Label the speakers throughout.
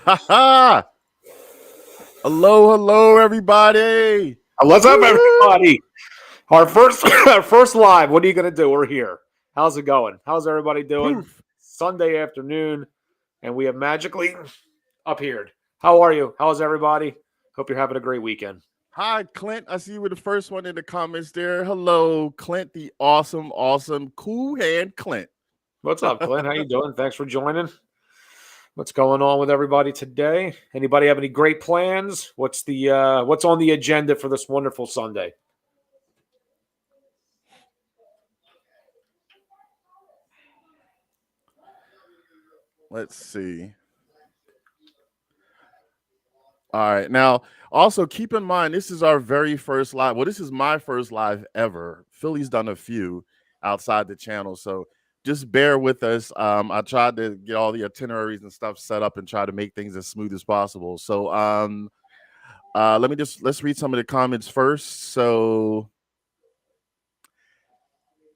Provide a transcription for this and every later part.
Speaker 1: Hello, hello, everybody.
Speaker 2: What's up, everybody? Our first live. What are you gonna do? We're here. How's it going? How's everybody doing?
Speaker 1: Poof.
Speaker 2: Sunday afternoon, and we have magically appeared. How are you? How's everybody? Hope you're having a great weekend.
Speaker 1: Hi, Clint. I see you were the first one in the comments there. Hello, Clint, the awesome, cool hand Clint.
Speaker 2: What's up, Clint? How you doing? Thanks for joining. What's going on with everybody today? Anybody have any great plans? What's on the agenda for this wonderful Sunday?
Speaker 1: Let's see. All right. Now, also keep in mind, this is our very first live. Well, this is my first live ever. Philly's done a few outside the channel, so just bear with us. I tried to get all the itineraries and stuff set up and try to make things as smooth as possible. So let's read some of the comments first. So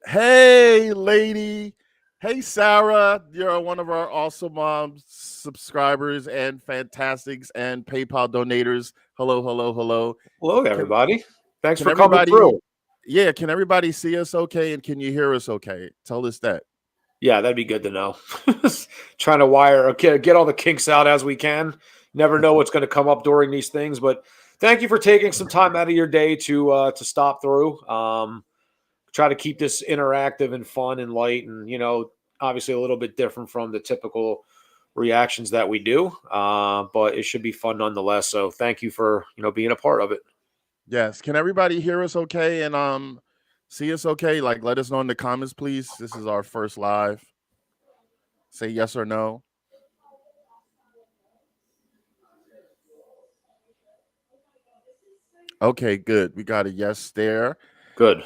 Speaker 1: hey, lady. Hey, Sarah, you're one of our awesome subscribers and fantastics and PayPal donators. Hello.
Speaker 2: Hello, everybody. Thanks
Speaker 1: can
Speaker 2: for coming through.
Speaker 1: Yeah, can everybody see us okay, and can you hear us okay? Tell us that.
Speaker 2: Yeah, that'd be good to know. Trying to get all the kinks out as we can. Never know what's going to come up during these things, but thank you for taking some time out of your day to stop through. Try to keep this interactive and fun and light, and obviously a little bit different from the typical reactions that we do, but it should be fun nonetheless. So thank you for being a part of it.
Speaker 1: Yes, can everybody hear us okay and see us okay? Like, let us know in the comments, please. This is our first live. Say yes or no. Okay, good. We got a yes there.
Speaker 2: Good.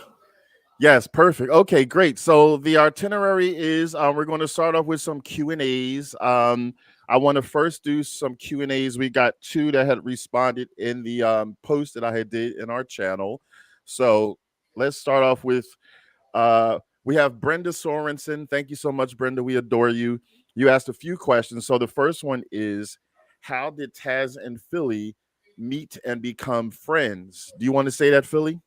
Speaker 1: Yes, perfect. Okay, great. So the itinerary is we're going to start off with some Q&As. I want to first do some Q&As. We got two that had responded in the post that I had did in our channel. So let's start off with we have Brenda Sorensen. Thank you so much, Brenda. We adore you. You asked a few questions. So the first one is, how did Tazzz and Philly meet and become friends? Do you want to say that, Philly?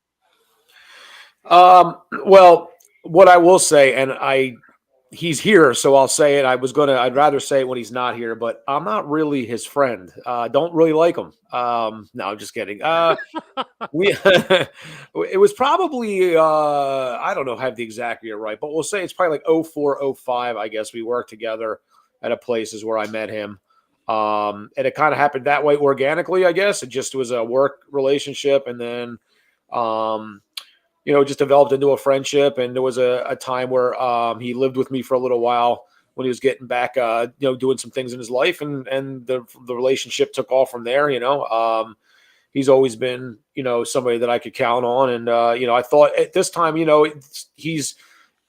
Speaker 2: Well, what I will say, and he's here, so I'll say it. I'd rather say it when he's not here, but I'm not really his friend. Don't really like him. No, I'm just kidding. It was probably, I don't know, have the exact year right, but we'll say it's probably like 04, 05. I guess we worked together at a places where I met him. And it kind of happened that way organically, I guess. It just was a work relationship. And then, just developed into a friendship. And there was a time where he lived with me for a little while when he was getting back, doing some things in his life, and the relationship took off from there. He's always been, somebody that I could count on. And, I thought at this time, he's,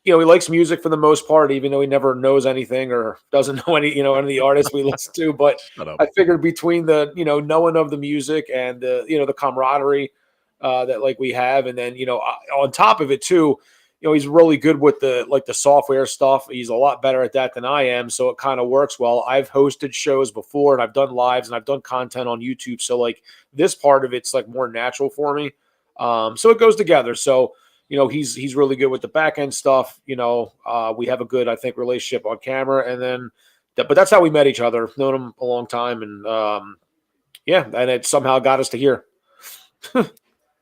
Speaker 2: he likes music for the most part, even though he never knows anything or doesn't know any of the artists we listen to. But I figured between the, knowing of the music and the camaraderie, that like we have, and then on top of it too, he's really good with the software stuff. He's a lot better at that than I am, so it kind of works well. I've hosted shows before, and I've done lives, and I've done content on YouTube, so like this part of it's like more natural for me. So it goes together. So he's really good with the back end stuff. We have a good, I think, relationship on camera, and then but that's how we met each other. Known him a long time, and and it somehow got us to here.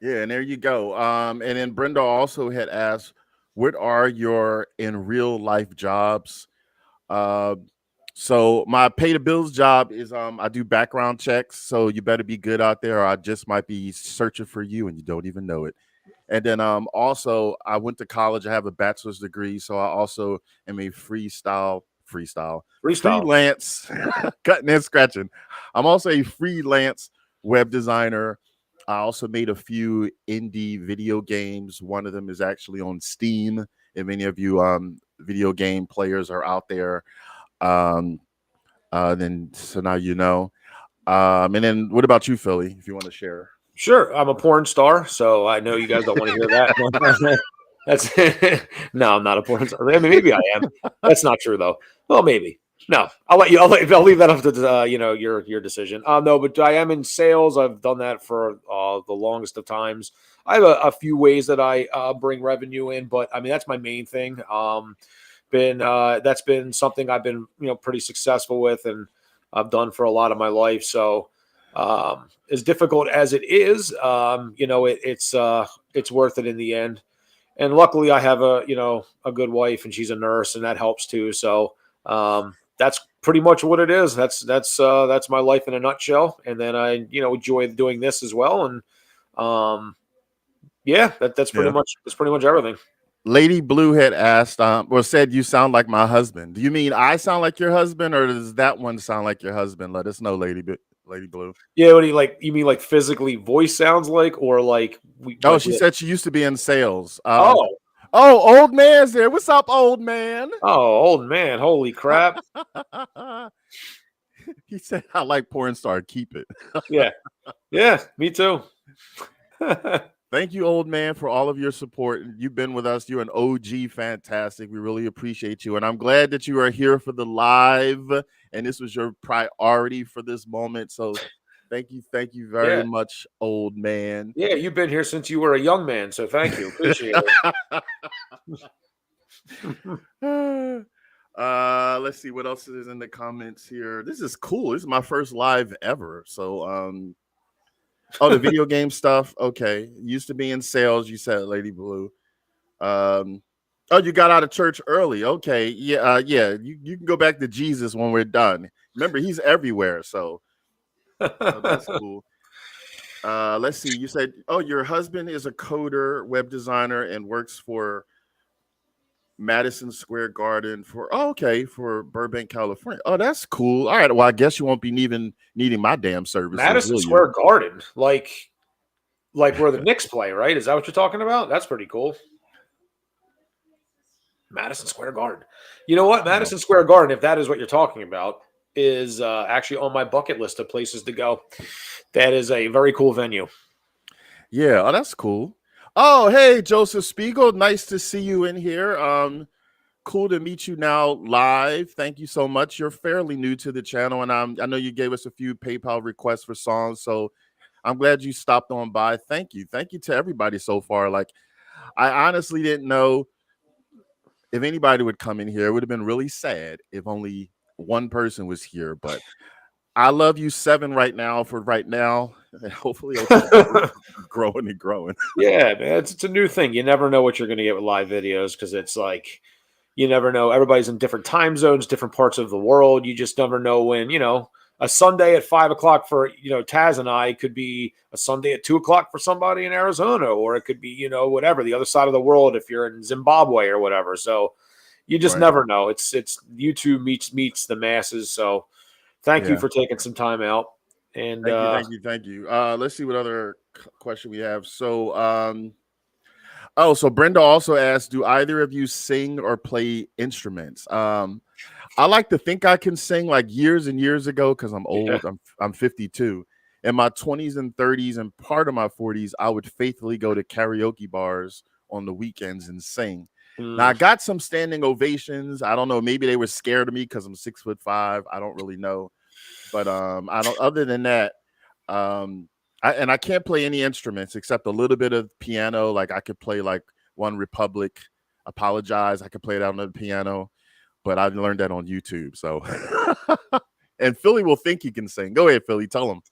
Speaker 1: Yeah, and there you go. And then Brenda also had asked, what are your in real life jobs? So my pay the bills job is I do background checks, so you better be good out there, or I just might be searching for you and you don't even know it. And then also I went to college. I have a bachelor's degree, so I also am a freelance cutting and scratching. I'm also a freelance web designer. I also made a few indie video games. One of them is actually on Steam. If many of you video game players are out there, then so now you know. And then what about you, Philly, if you want to share?
Speaker 2: Sure. I'm a porn star, so I know you guys don't want to hear that. That's no, I'm not a porn star. I mean, maybe I am. That's not true though. Well, maybe. No, I'll leave that up to your decision. No, but I am in sales. I've done that for the longest of times. I have a few ways that I bring revenue in, but I mean that's my main thing. That's been something I've been pretty successful with, and I've done for a lot of my life. So as difficult as it is, it's worth it in the end. And luckily, I have a good wife, and she's a nurse, and that helps too. So that's pretty much what it is. That's my life in a nutshell. And then I enjoy doing this as well. And that's pretty
Speaker 1: Yeah.
Speaker 2: much everything.
Speaker 1: Lady Blue had asked, or said, you sound like my husband. Do you mean I sound like your husband, or does that one sound like your husband? Let us know, Lady Blue.
Speaker 2: Yeah, what do you like? You mean like physically voice sounds like, or like
Speaker 1: Oh, she said she used to be in sales.
Speaker 2: Oh,
Speaker 1: old man's there. What's up, old man?
Speaker 2: old man! Holy crap!
Speaker 1: He said, I like porn star. Keep it.
Speaker 2: Yeah, me too.
Speaker 1: Thank you, old man, for all of your support. You've been with us. You're an OG, fantastic. We really appreciate you. And I'm glad that you are here for the live. And this was your priority for this moment. So thank you very much, old man.
Speaker 2: Yeah, you've been here since you were a young man. So thank you. Appreciate
Speaker 1: it. Let's see what else is in the comments here. This is cool. This is my first live ever. So oh, the video game stuff. Okay. Used to be in sales, you said, Lady Blue. Oh, you got out of church early. Okay. Yeah, You can go back to Jesus when we're done. Remember, he's everywhere. So that's cool. Let's see. You said, oh, your husband is a coder, web designer, and works for Madison Square Garden for Burbank, California. Oh, that's cool. All right. Well, I guess you won't be needing my damn services.
Speaker 2: Madison Square Garden, like where the Knicks play, right? Is that what you're talking about? That's pretty cool. Madison Square Garden. You know what? Madison Square Garden, if that is what you're talking about, is actually on my bucket list of places to go. That is a very cool venue.
Speaker 1: Yeah. Oh, that's cool. Oh, hey, Joseph Spiegel. Nice to see you in here. Cool to meet you now live. Thank you so much. You're fairly new to the channel, and I know you gave us a few PayPal requests for songs, so I'm glad you stopped on by. Thank you. Thank you to everybody so far. Like, I honestly didn't know if anybody would come in here. It would have been really sad if only one person was here, but I love you 7 right now for right now. And hopefully it'll keep growing and growing.
Speaker 2: Yeah, man. It's a new thing. You never know what you're going to get with live videos because it's like you never know. Everybody's in different time zones, different parts of the world. You just never know when, a Sunday at 5 o'clock for, Tazzz and I could be a Sunday at 2 o'clock for somebody in Arizona, or it could be, whatever, the other side of the world if you're in Zimbabwe or whatever. So you just never know. It's YouTube meets the masses. So thank you for taking some time out. And
Speaker 1: thank you. Let's see what other question we have. So, so Brenda also asked, do either of you sing or play instruments? I like to think I can sing like years and years ago because I'm old. Yeah. I'm 52. In my 20s and 30s and part of my 40s, I would faithfully go to karaoke bars on the weekends and sing. Now I got some standing ovations. I don't know. Maybe they were scared of me because I'm 6'5". I don't really know. But I don't. Other than that, I can't play any instruments except a little bit of piano. Like I could play like One Republic, Apologize. I could play that on the piano, but I learned that on YouTube. So, and Philly will think he can sing. Go ahead, Philly. Tell him.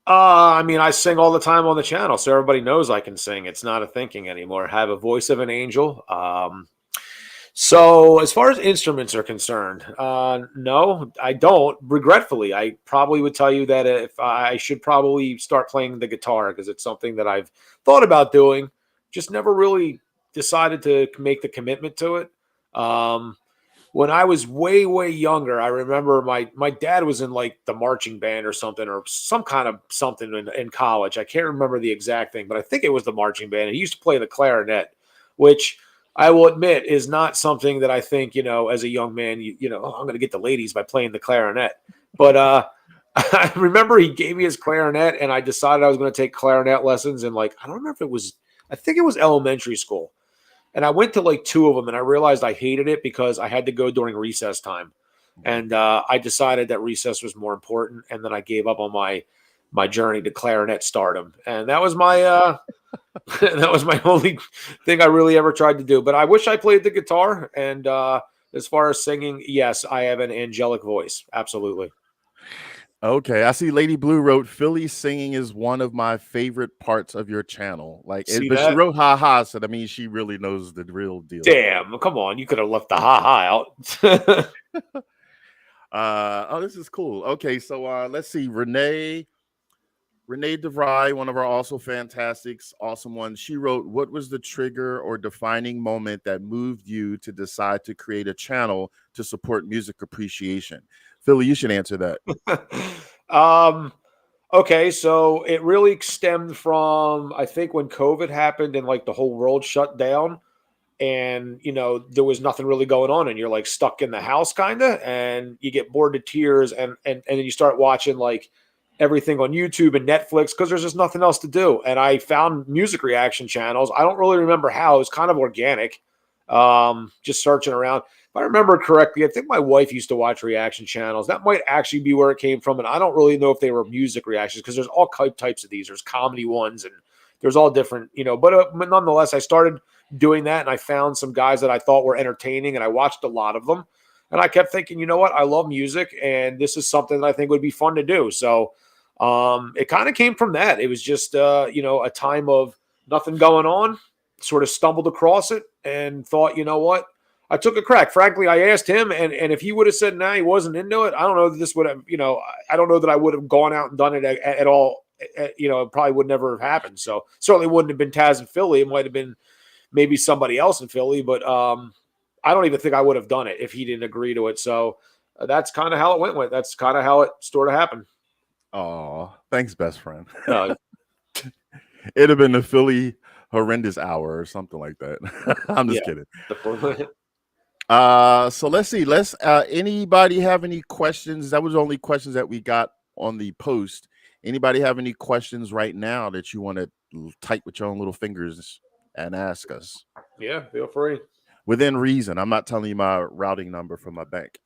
Speaker 2: I mean, I sing all the time on the channel, so everybody knows I can sing. It's not a thinking anymore. I have a voice of an angel. So as far as instruments are concerned, no, I don't. Regretfully, I probably would tell you that if I should probably start playing the guitar because it's something that I've thought about doing, just never really decided to make the commitment to it. When I was way, way younger, I remember my dad was in like the marching band or something in college. I can't remember the exact thing, but I think it was the marching band. He used to play the clarinet, which I will admit is not something that I think, as a young man, I'm going to get the ladies by playing the clarinet. But I remember he gave me his clarinet and I decided I was going to take clarinet lessons. And I don't remember I think it was elementary school. And I went to 2 of them and I realized I hated it because I had to go during recess time. And I decided that recess was more important, and then I gave up on my journey to clarinet stardom, and that was my that was my only thing I really ever tried to do. But I wish I played the guitar. And as far as singing, yes, I have an angelic voice. Absolutely.
Speaker 1: Okay, I see Lady Blue wrote Philly singing is one of my favorite parts of your channel. Like,
Speaker 2: See
Speaker 1: but she
Speaker 2: that?
Speaker 1: wrote ha ha, so that means she really knows the real deal.
Speaker 2: Damn, come on, you could have left the ha ha out.
Speaker 1: Oh, this is cool. Okay, so let's see. Renee DeVry, one of our also fantastics, awesome ones. She wrote, "What was the trigger or defining moment that moved you to decide to create a channel to support music appreciation?" Philly, you should answer that.
Speaker 2: Okay, so it really stemmed from, I think, when COVID happened and like the whole world shut down, and there was nothing really going on, and you're like stuck in the house kind of, and you get bored to tears, and then you start watching like everything on YouTube and Netflix because there's just nothing else to do. And I found music reaction channels. I don't really remember how. It was kind of organic. Just searching around. If I remember correctly, I think my wife used to watch reaction channels. That might actually be where it came from. And I don't really know if they were music reactions because there's all types of these. There's comedy ones and there's all different, but nonetheless, I started doing that and I found some guys that I thought were entertaining and I watched a lot of them. And I kept thinking, you know what? I love music and this is something that I think would be fun to do. So it kind of came from that. It was just, a time of nothing going on, sort of stumbled across it and thought, you know what? I took a crack. Frankly, I asked him, and if he would have said, nah, he wasn't into it, I don't know that this would have, I don't know that I would have gone out and done it at all. It probably would never have happened. So certainly wouldn't have been Tazzz in Philly. It might have been maybe somebody else in Philly, but I don't even think I would have done it if he didn't agree to it. So that's kind of how it went. That's kind of how it sort of happened.
Speaker 1: Oh, thanks, best friend.
Speaker 2: Uh,
Speaker 1: It'd have been the Philly horrendous hour or something like that. I'm just kidding. So let's see. Anybody have any questions? That was the only questions that we got on the post. Anybody have any questions right now that you want to type with your own little fingers and ask us?
Speaker 2: Yeah, feel free.
Speaker 1: Within reason. I'm not telling you my routing number from my bank.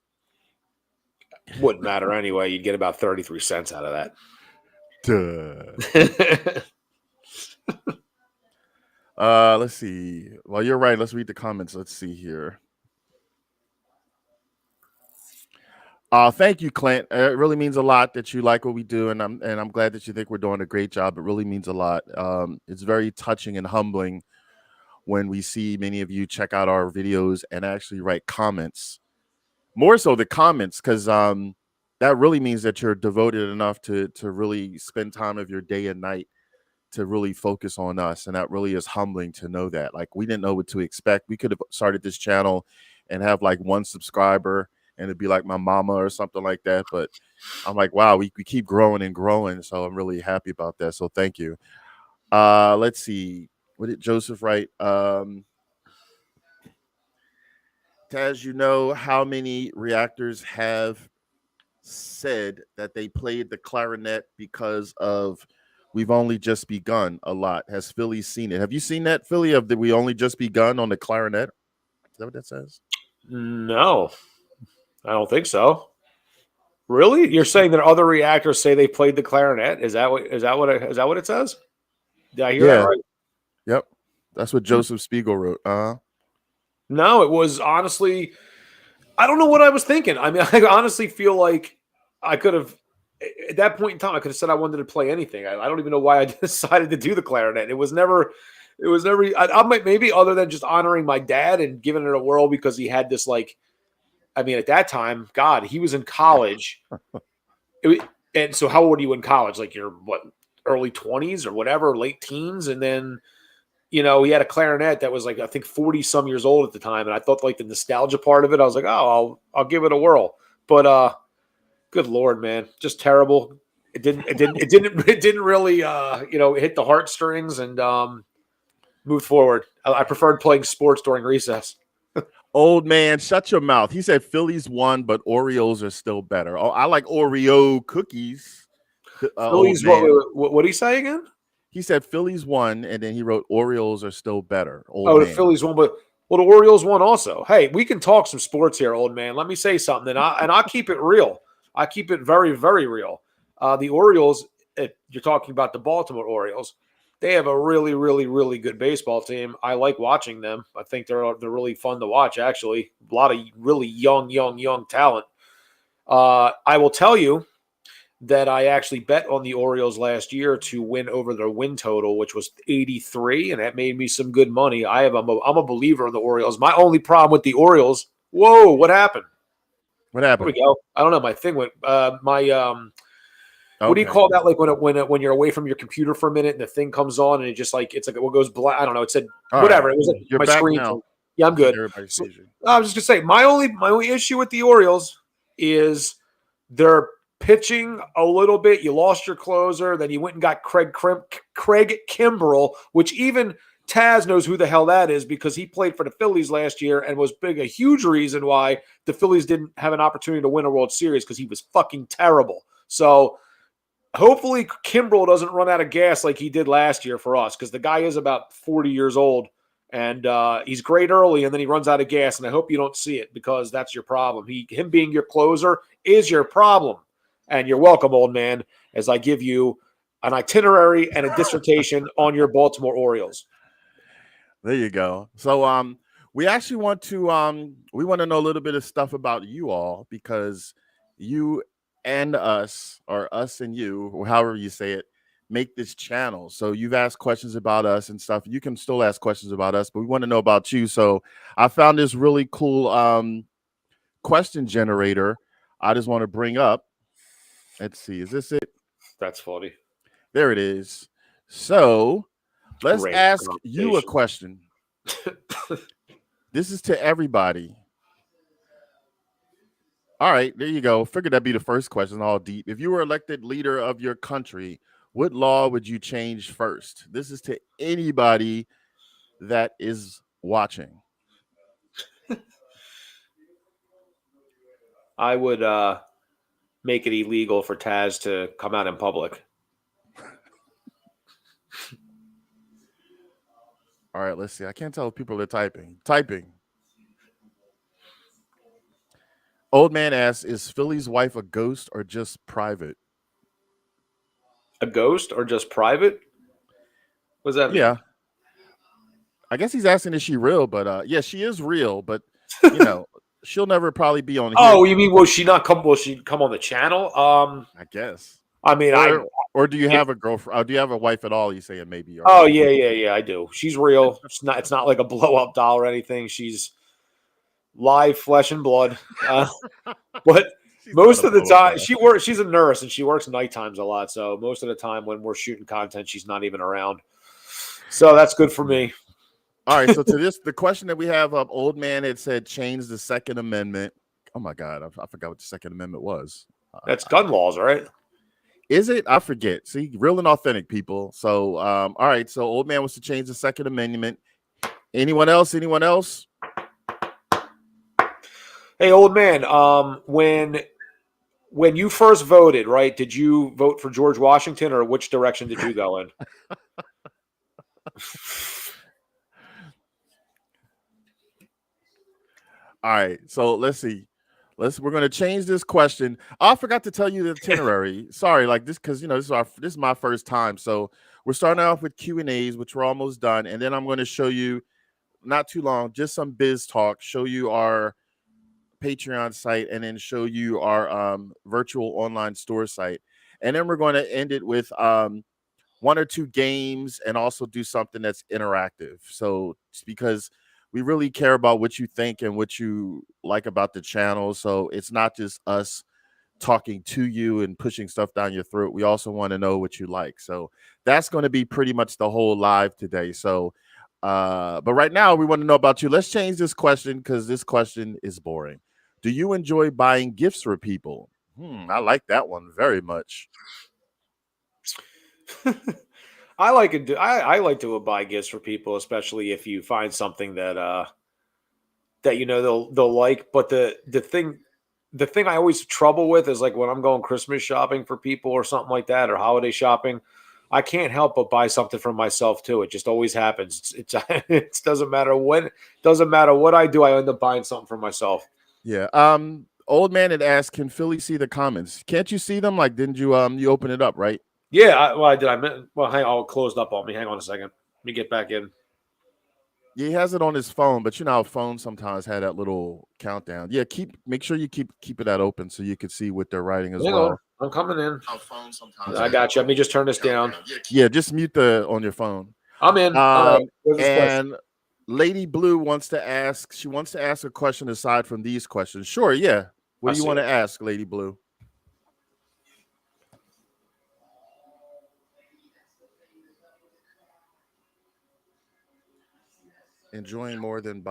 Speaker 2: Wouldn't matter anyway. You'd get about 33 cents out of that.
Speaker 1: Let's see. Well, you're right. Let's read the comments. Let's see here. Thank you, Clint. It really means a lot that you like what we do, and I'm glad that you think we're doing a great job. It really means a lot. It's very touching and humbling when we see many of you check out our videos and actually write comments. More so the comments, because that really means that you're devoted enough to really spend time of your day and night to really focus on us. And that really is humbling to know that. Like, we didn't know what to expect. We could have started this channel and have like 1 subscriber and it'd be like my mama or something like that. But I'm like, wow, we keep growing and growing. So I'm really happy about that. So thank you. Let's see. What did Joseph write? Taz, you know how many reactors have said that they played the clarinet because of We've Only Just Begun a lot? Has Philly seen it? Have you seen that, Philly, of the We Only Just Begun on the clarinet? Is that what that says?
Speaker 2: No, I don't think so. Really? You're saying that other reactors say they played the clarinet? Is that what it says? Did I hear that right?
Speaker 1: Yep. That's what Joseph Spiegel wrote.
Speaker 2: No, it was honestly, I don't know what I was thinking. I mean, I honestly feel like I could have, at that point in time, I could have said I wanted to play anything. I don't even know why I decided to do the clarinet. It was never, I might, maybe other than just honoring my dad and giving it a whirl because he had this, like, I mean, at that time, God, he was in college. And so how old are you in college? Like, you're what, early 20s or whatever, late teens? And then, he had a clarinet that was like, I think 40 some years old at the time. And I thought, like, the nostalgia part of it, I was like, oh, I'll give it a whirl. But good Lord, man, just terrible. It didn't really, hit the heartstrings and moved forward. I preferred playing sports during recess.
Speaker 1: Old man, shut your mouth. He said Phillies won, but Oreos are still better. Oh, I like Oreo cookies.
Speaker 2: Phillies, what did he say again?
Speaker 1: He said Phillies won, and then he wrote Oreos are still better.
Speaker 2: The Phillies won, but Well, the Orioles won also. Hey, we can talk some sports here, old man. Let me say something, and I'll keep it real. I keep it very, very real. The Orioles, if you're talking about the Baltimore Orioles, they have a really, really, really good baseball team. I like watching them. I think they're really fun to watch, actually. A lot of really young talent. I will tell you that I actually bet on the Orioles last year to win over their win total, which was 83, and that made me some good money. I'm a believer in the Orioles. My only problem with the Orioles, whoa, what happened?
Speaker 1: What
Speaker 2: There we
Speaker 1: happened?
Speaker 2: go. I don't know. My thing went. What do you
Speaker 1: Okay.
Speaker 2: call that? Like when you're away from your computer for a minute and the thing comes on and it's like what goes black. I don't know. It said
Speaker 1: All right.
Speaker 2: whatever. It was like
Speaker 1: You're
Speaker 2: my
Speaker 1: back
Speaker 2: screen.
Speaker 1: now.
Speaker 2: Yeah, I'm
Speaker 1: I think
Speaker 2: good.
Speaker 1: everybody
Speaker 2: So
Speaker 1: sees you.
Speaker 2: I was just gonna say my only issue with the Orioles is they're pitching a little bit. You lost your closer, then you went and got Craig Kimbrell, which even Tazzz knows who the hell that is because he played for the Phillies last year and was a huge reason why the Phillies didn't have an opportunity to win a World Series because he was fucking terrible. So hopefully Kimbrell doesn't run out of gas like he did last year for us because the guy is about 40 years old and he's great early and then he runs out of gas. And I hope you don't see it because that's your problem. Him being your closer is your problem. And you're welcome, old man, as I give you an itinerary and a dissertation on your Baltimore Orioles.
Speaker 1: There you go. So we actually want to know a little bit of stuff about you all because you and us, or us and you, or however you say it, make this channel. So you've asked questions about us and stuff. You can still ask questions about us, but we want to know about you. So I found this really cool question generator I just want to bring up. Let's see, is this it?
Speaker 2: That's funny.
Speaker 1: There it is. So let's
Speaker 2: Great
Speaker 1: ask you a
Speaker 2: conversation.
Speaker 1: question. This is to everybody. All right, there you go. Figured that'd be the first question, all deep. If you were elected leader of your country, what law would you change first? This is to anybody that is watching.
Speaker 2: I would make it illegal for Tazzz to come out in public.
Speaker 1: All right, let's see. I can't tell if people are typing. Typing. Old man asks, is Philly's wife a ghost or just private?
Speaker 2: A ghost or just private? What does that mean?
Speaker 1: Yeah. I guess he's asking, is she real? But yeah, she is real, but you know, she'll never probably be on here.
Speaker 2: Oh, you mean will she come on the channel?
Speaker 1: I guess.
Speaker 2: I mean,
Speaker 1: or do you have a girlfriend? Do you have a wife at all? You saying maybe?
Speaker 2: Oh yeah, I do. She's real. It's not like a blow up doll or anything. She's live flesh and blood. But most of the time, she's a nurse and she works night times a lot. So most of the time when we're shooting content, she's not even around. So that's good for me.
Speaker 1: All right. So the question that we have up, old man had said change the Second Amendment. Oh my God, I forgot what the Second Amendment was.
Speaker 2: That's gun laws, right?
Speaker 1: Is it? I forget. See, real and authentic people. So, all right. So, old man wants to change the Second Amendment. Anyone else? Anyone else?
Speaker 2: Hey, old man. When you first voted, right? Did you vote for George Washington, or which direction did you go in?
Speaker 1: All right. So let's see. We're going to change this question. Oh, I forgot to tell you the itinerary. Sorry, like this, because this is my first time. So we're starting off with Q&As, which we're almost done, and then I'm going to show you, not too long, just some biz talk. Show you our Patreon site, and then show you our virtual online store site, and then we're going to end it with one or two games, and also do something that's interactive. So it's because we really care about what you think and what you like about the channel. So it's not just us talking to you and pushing stuff down your throat. We also want to know what you like. So that's going to be pretty much the whole live today. So, but right now we want to know about you. Let's change this question because this question is boring. Do you enjoy buying gifts for people? I like that one very much.
Speaker 2: I like it. I like to buy gifts for people, especially if you find something that they'll like. But the thing I always have trouble with is like when I'm going Christmas shopping for people or something like that, or holiday shopping. I can't help but buy something for myself too. It just always happens. It doesn't matter what I do. I end up buying something for myself.
Speaker 1: Yeah. Old man had asked, can Philly see the comments? Can't you see them? Like, didn't you you open it up, right?
Speaker 2: Yeah. I did. Hang on. It closed up on me. Hang on a second. Let me get back in.
Speaker 1: Yeah, he has it on his phone, but you know how phones sometimes had that little countdown. Yeah, make sure you keep that open so you can see what they're writing as
Speaker 2: Hang
Speaker 1: well.
Speaker 2: on. I'm coming in. I got you. Let me just turn this down.
Speaker 1: Yeah, just mute on your phone.
Speaker 2: I'm in. All right. What's this question?
Speaker 1: And Lady Blue wants to ask. She wants to ask a question aside from these questions. Sure. Yeah. What do you want to ask, Lady Blue? Enjoying more than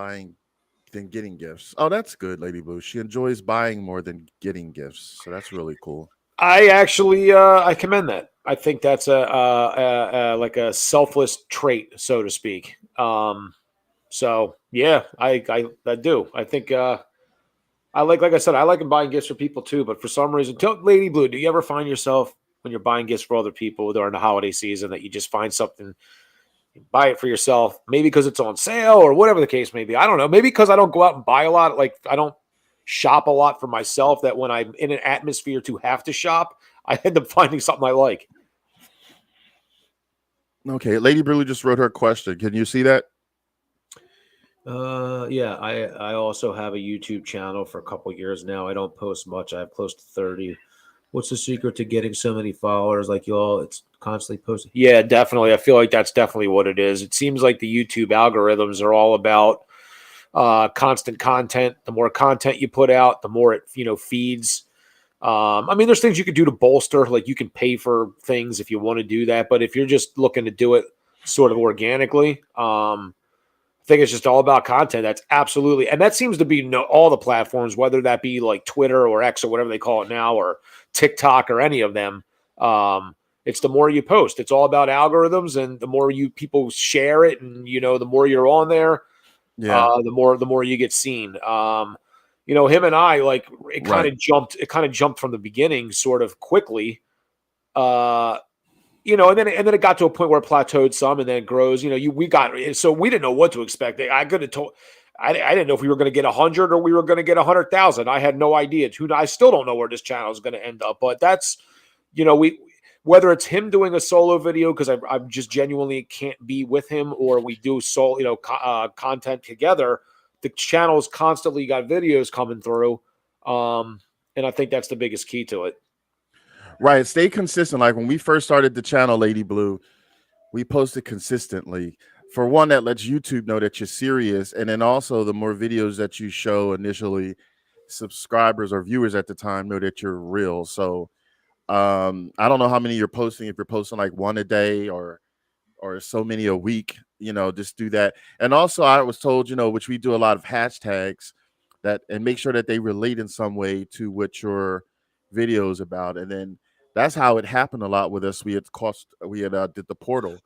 Speaker 1: getting gifts. Oh, that's good, Lady Blue. She enjoys buying more than getting gifts, so that's really cool.
Speaker 2: I actually I commend that. I think that's a like a selfless trait, so to speak. So yeah, I do. I think I like I said, I like buying gifts for people too. But for some reason, Lady Blue, do you ever find yourself when you're buying gifts for other people during the holiday season that you just find something, you buy it for yourself, maybe because it's on sale or whatever the case may be? I don't know. Maybe because I don't go out and buy a lot. Like I don't shop a lot for myself, that when I'm in an atmosphere to have to shop, I end up finding something I like.
Speaker 1: Okay, Lady Blue just wrote her question. Can you see that?
Speaker 2: Yeah, I also have a YouTube channel for a couple years now. I don't post much. I have close to 30. What's the secret to getting so many followers like y'all? It's constantly posting. Yeah, definitely. I feel like that's definitely what it is. It seems like the YouTube algorithms are all about constant content. The more content you put out, the more it feeds. I mean, there's things you could do to bolster, like you can pay for things if you want to do that. But if you're just looking to do it sort of organically, I think it's just all about content. That's absolutely, and that seems to be all the platforms, whether that be like Twitter or X or whatever they call it now, or TikTok or any of them. It's the more you post. It's all about algorithms, and the more people share it, and the more you're on there, the more you get seen. Him and I, like, it kind of jumped. It kind of jumped from the beginning, sort of quickly. And then it got to a point where it plateaued some, and then it grows. So we didn't know what to expect. I could have told. I didn't know if we were going to get 100 or we were going to get 100,000. I had no idea. I still don't know where this channel is going to end up. But that's, whether it's him doing a solo video because I just genuinely can't be with him, or we do solo, content together. The channel's constantly got videos coming through, and I think that's the biggest key to it.
Speaker 1: Right. Stay consistent. Like when we first started the channel, Lady Blue, we posted consistently. For one, that lets YouTube know that you're serious. And then also the more videos that you show initially, subscribers or viewers at the time know that you're real. So I don't know how many you're posting. If you're posting like one a day or so many a week, just do that. And also I was told, which we do a lot of hashtags and make sure that they relate in some way to what your video is about. And then that's how it happened a lot with us. We had did the portal.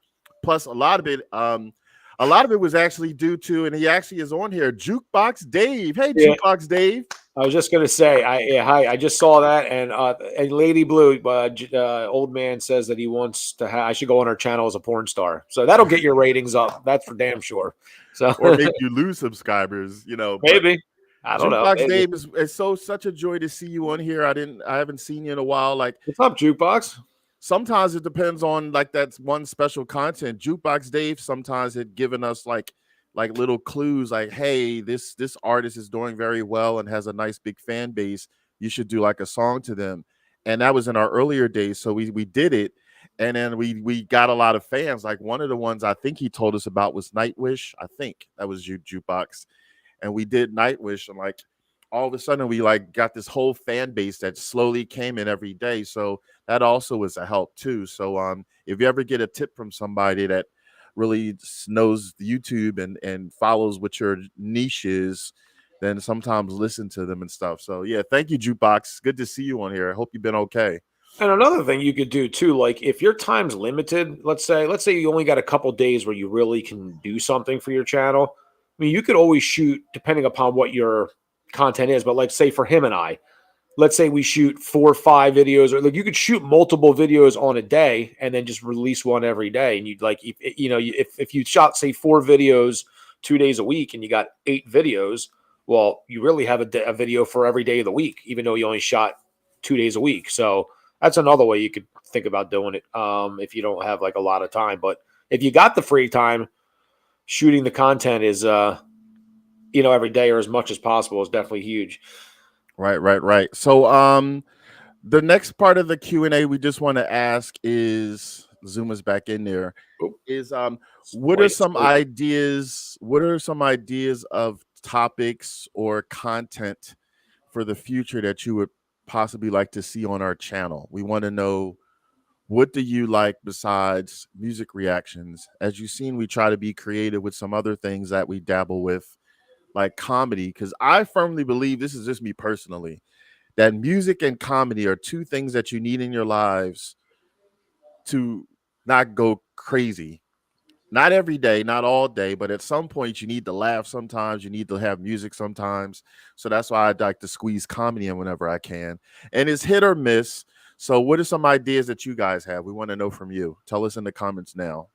Speaker 1: Plus a lot of it was actually due to, and he actually is on here, Jukebox Dave. Hey, yeah. Jukebox Dave.
Speaker 2: I was just gonna say, hi. I just saw that, and Lady Blue, old man says that he wants to. I should go on her channel as a porn star, so that'll get your ratings up. That's for damn sure. So
Speaker 1: or make you lose subscribers,
Speaker 2: maybe. I don't know.
Speaker 1: Jukebox Dave, it's such a joy to see you on here. I haven't seen you in a while. Like,
Speaker 2: what's up, Jukebox?
Speaker 1: Sometimes it depends on like that's one special content. Jukebox Dave sometimes had given us like little clues, like, hey, this artist is doing very well and has a nice big fan base. You should do like a song to them. And that was in our earlier days. So we did it. And then we got a lot of fans. Like one of the ones I think he told us about was Nightwish. I think that was Jukebox. And we did Nightwish, and like all of a sudden we like got this whole fan base that slowly came in every day. So that also was a help too. So if you ever get a tip from somebody that really knows YouTube and follows what your niche is, then sometimes listen to them and stuff. So yeah, thank you, Jukebox. Good to see you on here. I hope you've been okay.
Speaker 2: And another thing you could do too, like if your time's limited, let's say you only got a couple days where you really can do something for your channel. I mean, you could always shoot depending upon what your content is, but like say for him and I, let's say we shoot 4 or 5 videos, or like you could shoot multiple videos on a day and then just release one every day. And you'd like, if you shot, say, 4 videos 2 days a week and you got 8 videos, well, you really have a video for every day of the week, even though you only shot 2 days a week. So that's another way you could think about doing it. If you don't have like a lot of time, but if you got the free time, shooting the content is, every day or as much as possible is definitely huge.
Speaker 1: Right. So the next part of the Q&A we just want to ask is, zoom us back in there, is what are some ideas of topics or content for the future that you would possibly like to see on our channel? We want to know, what do you like besides music reactions? As you've seen, we try to be creative with some other things that we dabble with, like comedy, because I firmly believe, this is just me personally, that music and comedy are 2 things that you need in your lives to not go crazy. Not every day, not all day, but at some point you need to laugh sometimes, you need to have music sometimes. So that's why I like to squeeze comedy in whenever I can. And it's hit or miss. So what are some ideas that you guys have? We want to know from you. Tell us in the comments now,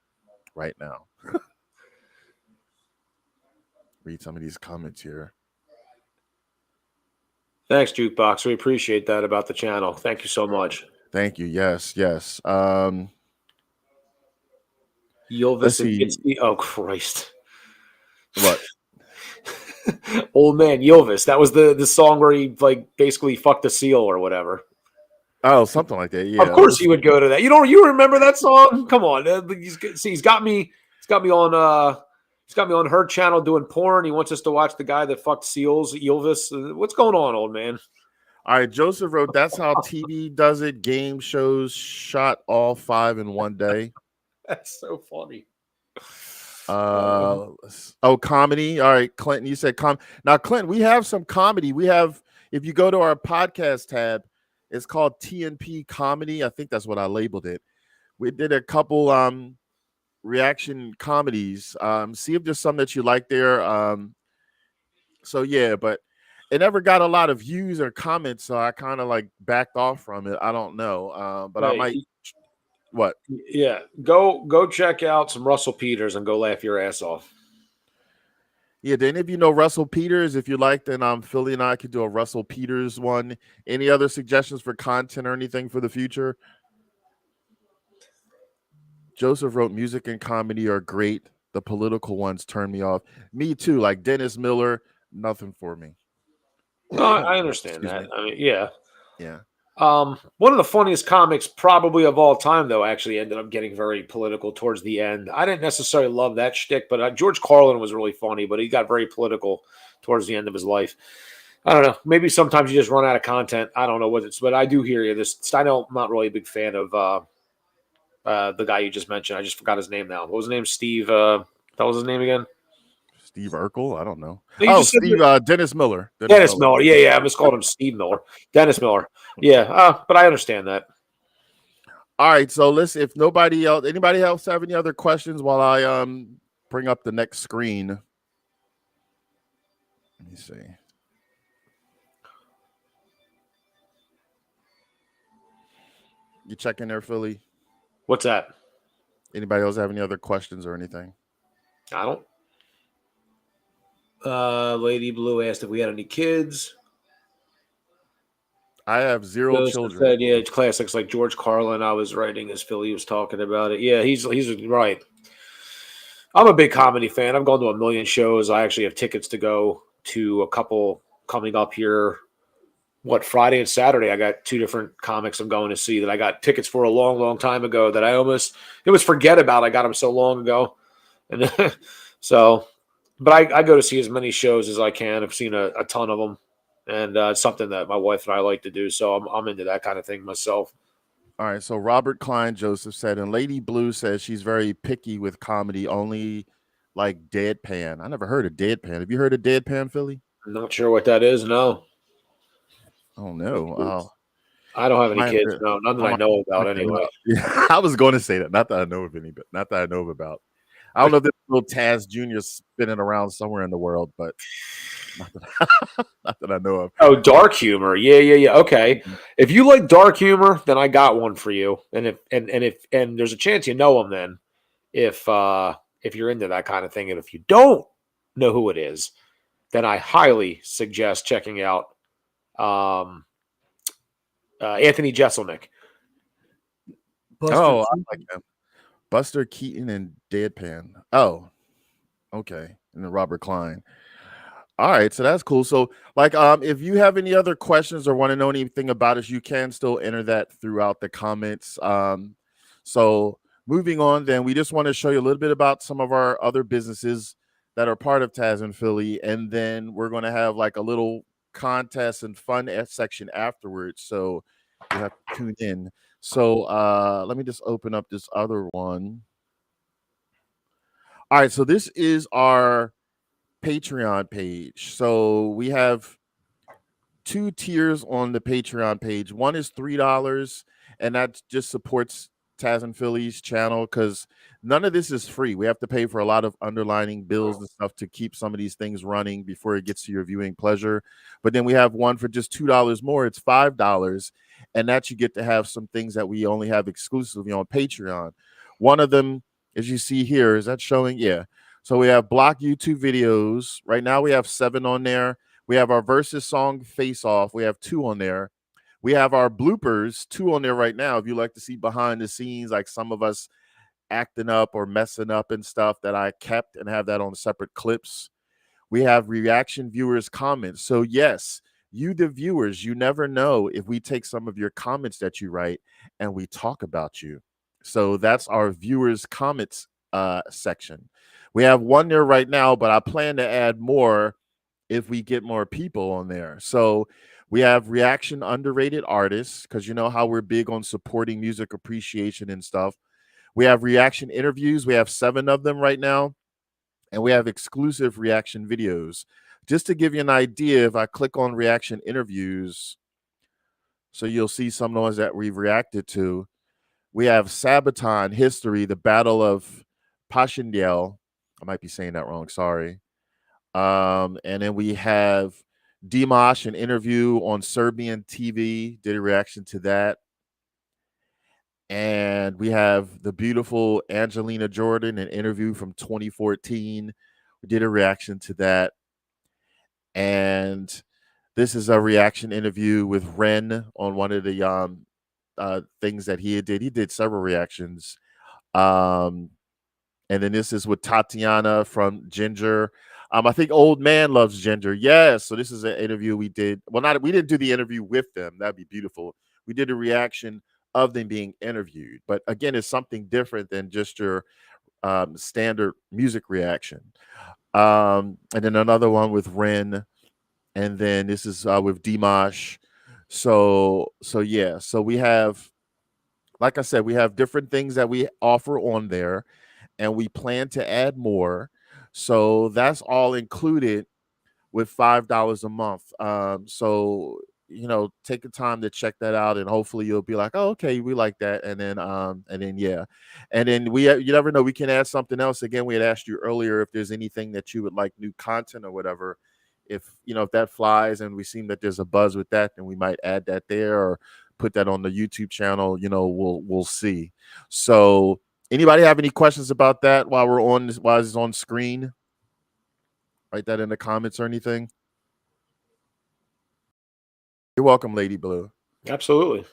Speaker 1: right now. Read some of these comments here.
Speaker 2: Thanks, Jukebox. We appreciate that about the channel. Thank you so much.
Speaker 1: Thank you. Yes.
Speaker 2: Let's see. Oh, Christ.
Speaker 1: What?
Speaker 2: Old man Ylvis. That was the song where he like basically fucked a seal or whatever.
Speaker 1: Oh, something like that. Yeah.
Speaker 2: Of course he would go to that. You remember that song? Come on. He's got me on her channel doing porn. He wants us to watch the guy that fucked seals, Ylvis. What's going on, old man?
Speaker 1: All right, Joseph wrote, that's how TV does it. Game shows shot all 5 in one day.
Speaker 2: That's so funny.
Speaker 1: Comedy. All right, Clinton, you said now, Clinton, we have some comedy. We have, if you go to our podcast tab, it's called TNP Comedy. I think that's what I labeled it. We did a couple reaction comedies. See if there's some that you like there. So yeah, but it never got a lot of views or comments, so I kind of like backed off from it. I don't know, but I might. What?
Speaker 2: Yeah, go check out some Russell Peters and go laugh your ass off.
Speaker 1: Yeah, do any of you know Russell Peters? If you like, then Philly and I could do a Russell Peters one. Any other suggestions for content or anything for the future? Joseph wrote, music and comedy are great. The political ones turn me off. Me too. Like Dennis Miller, nothing for me.
Speaker 2: No, I understand that. I mean, yeah. One of the funniest comics probably of all time, though, actually ended up getting very political towards the end. I didn't necessarily love that shtick, but George Carlin was really funny, but he got very political towards the end of his life. I don't know. Maybe sometimes you just run out of content. I don't know what it's, but I do hear you. I know I'm not really a big fan of the guy you just mentioned. I just forgot his name now. What was his name? Steve. That was his name again?
Speaker 1: Steve Urkel? I don't know.
Speaker 2: Steve.
Speaker 1: Dennis Miller.
Speaker 2: Dennis Miller. Yeah. I just called him Steve Miller. Dennis Miller. Yeah. But I understand that.
Speaker 1: All right. So if anybody else have any other questions while I bring up the next screen. Let me see. You checking there, Philly?
Speaker 2: What's that?
Speaker 1: Anybody else have any other questions or anything?
Speaker 2: I don't. Lady Blue asked if we had any kids.
Speaker 1: I have 0 children.
Speaker 2: Said, yeah, classics like George Carlin. I was writing as Philly was talking about it. Yeah, he's right. I'm a big comedy fan. I've gone to a million shows. I actually have tickets to go to a couple coming up here. Friday and Saturday? I got 2 different comics I'm going to see that I got tickets for a long, long time ago that it was forget about. I got them so long ago. And so, but I go to see as many shows as I can. I've seen a ton of them, and it's something that my wife and I like to do. So I'm into that kind of thing myself.
Speaker 1: All right. So Robert Klein Joseph said, and Lady Blue says she's very picky with comedy, only like deadpan. I never heard of deadpan. Have you heard of deadpan, Philly?
Speaker 2: I'm not sure what that is. No.
Speaker 1: Oh no.
Speaker 2: I don't have any kids. No, none that I know about anyway.
Speaker 1: Yeah, I was going to say that. Not that I know of any, but not that I know about. I don't know if there's a little Tazzz Jr. spinning around somewhere in the world, but not that, not that I know of.
Speaker 2: Oh, dark humor. Yeah. Okay. If you like dark humor, then I got one for you. And if there's a chance you know him, then if you're into that kind of thing, and if you don't know who it is, then I highly suggest checking out Anthony Jeselnik.
Speaker 1: Oh, I like him. Buster Keaton and Deadpan. Oh, okay. And then Robert Klein. All right, so that's cool. So, like, if you have any other questions or want to know anything about us, you can still enter that throughout the comments. So moving on, then we just want to show you a little bit about some of our other businesses that are part of Tazzz in Philly, and then we're going to have like a little contest and fun section afterwards. So you have to tune in. So let me just open up this other one. All right, so this is our Patreon page. So we have 2 tiers on the Patreon page. One is $3, and that just supports Tazzz and Philly's channel, because none of this is free. We have to pay for a lot of underlining bills and stuff to keep some of these things running before it gets to your viewing pleasure. But then we have one for just $2 more. It's $5, and that you get to have some things that we only have exclusively on Patreon. One of them, as you see here, is that showing? Yeah. So we have block YouTube videos. Right now we have 7 on there. We have our versus song Face Off. We have 2 on there. We have our bloopers, 2 on there right now. If you like to see behind the scenes, like some of us acting up or messing up and stuff, that I kept and have that on separate clips. We have reaction viewers' comments. So yes, you, the viewers, you never know if we take some of your comments that you write and we talk about you. So that's our viewers' comments section. We have 1 there right now, but I plan to add more if we get more people on there. So we have reaction underrated artists, because you know how we're big on supporting music appreciation and stuff. We have reaction interviews. We have 7 of them right now. And we have exclusive reaction videos. Just to give you an idea, if I click on reaction interviews, so you'll see some of the ones that we've reacted to. We have Sabaton History, the Battle of Passchendaele. I might be saying that wrong, sorry. And then we have Dimash, an interview on Serbian TV, did a reaction to that. And we have the beautiful Angelina Jordan, an interview from 2014. We did a reaction to that. And this is a reaction interview with Ren on one of the things that he did. He did several reactions. And then this is with Tatiana from Ginger. I think Old Man Loves Ginger. Yes. So this is an interview we did. Well, we didn't do the interview with them. That'd be beautiful. We did a reaction of them being interviewed. But again, it's something different than just your standard music reaction. And then another one with Ren. And then this is with Dimash. So yeah. So we have, like I said, we have different things that we offer on there, and we plan to add more. So that's all included with $5 a month. So take the time to check that out, and hopefully you'll be like, oh, okay, we like that. And then yeah, and then you never know, we can add something else. Again, we had asked you earlier if there's anything that you would like, new content or whatever. If that flies and we seem that there's a buzz with that, then we might add that there or put that on the YouTube channel. We'll see. So anybody have any questions about that while it's on screen? Write that in the comments or anything. You're welcome, Lady Blue.
Speaker 2: Absolutely.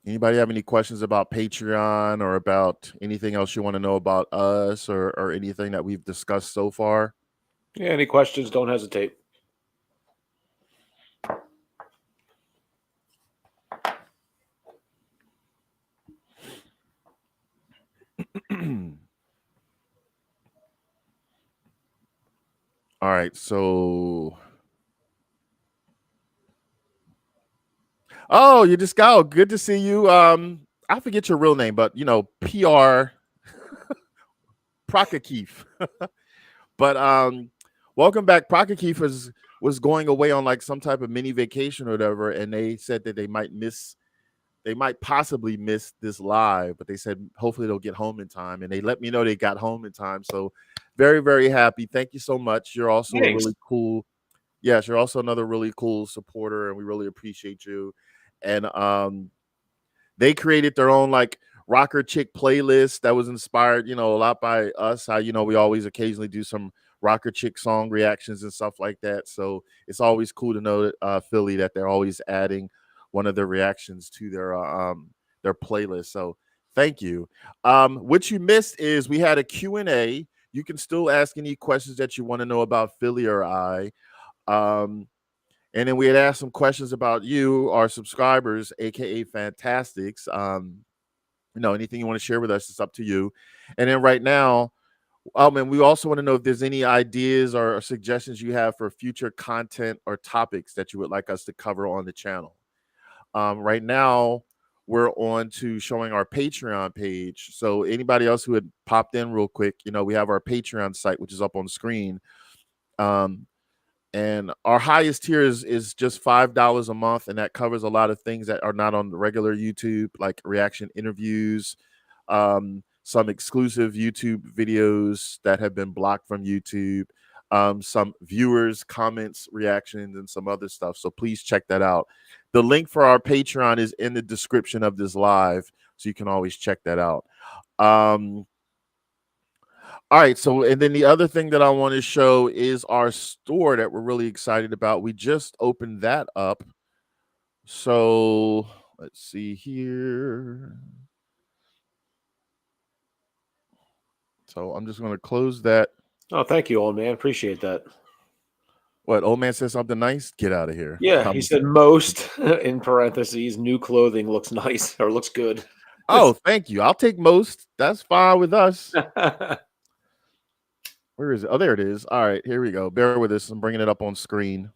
Speaker 1: Anybody have any questions about Patreon or about anything else you want to know about us or anything that we've discussed so far?
Speaker 2: Yeah, any questions, don't hesitate.
Speaker 1: All right, so you just got good to see you. I forget your real name, but PR Prakakeef. But welcome back. Prakakeef was going away on like some type of mini vacation or whatever, and they said that they might miss they might possibly miss this live, but they said hopefully they'll get home in time, and they let me know they got home in time. So very, very happy. Thank you so much. You're also a
Speaker 2: Thanks.
Speaker 1: really cool, yes, you're also another really cool supporter, and we really appreciate you. And they created their own like rocker chick playlist that was inspired, a lot by us. How we always occasionally do some rocker chick song reactions and stuff like that. So it's always cool to know that Philly, that they're always adding one of their reactions to their playlist. So thank you. What you missed is we had a Q&A. You can still ask any questions that you want to know about Philly or I. And then we had asked some questions about you, our subscribers, aka Fantastics. Anything you want to share with us, it's up to you. And then right now, and we also want to know if there's any ideas or suggestions you have for future content or topics that you would like us to cover on the channel. Right now, we're on to showing our Patreon page. So anybody else who had popped in real quick, we have our Patreon site, which is up on screen. And our highest tier is just $5 a month, and that covers a lot of things that are not on the regular YouTube, like reaction interviews, some exclusive YouTube videos that have been blocked from YouTube, some viewers, comments, reactions, and some other stuff. So please check that out. The link for our Patreon is in the description of this live, so you can always check that out. All right, so and then the other thing that I want to show is our store that we're really excited about. We just opened that up. So let's see here. So I'm just going to close that.
Speaker 2: Oh, thank you, old man. Appreciate that.
Speaker 1: What, old man said something nice? Get out of here.
Speaker 2: Yeah, he said most in parentheses. New clothing looks nice or looks good.
Speaker 1: Oh, thank you. I'll take most. That's fine with us. Where is it? Oh, there it is. All right, here we go. Bear with us. I'm bringing it up on screen.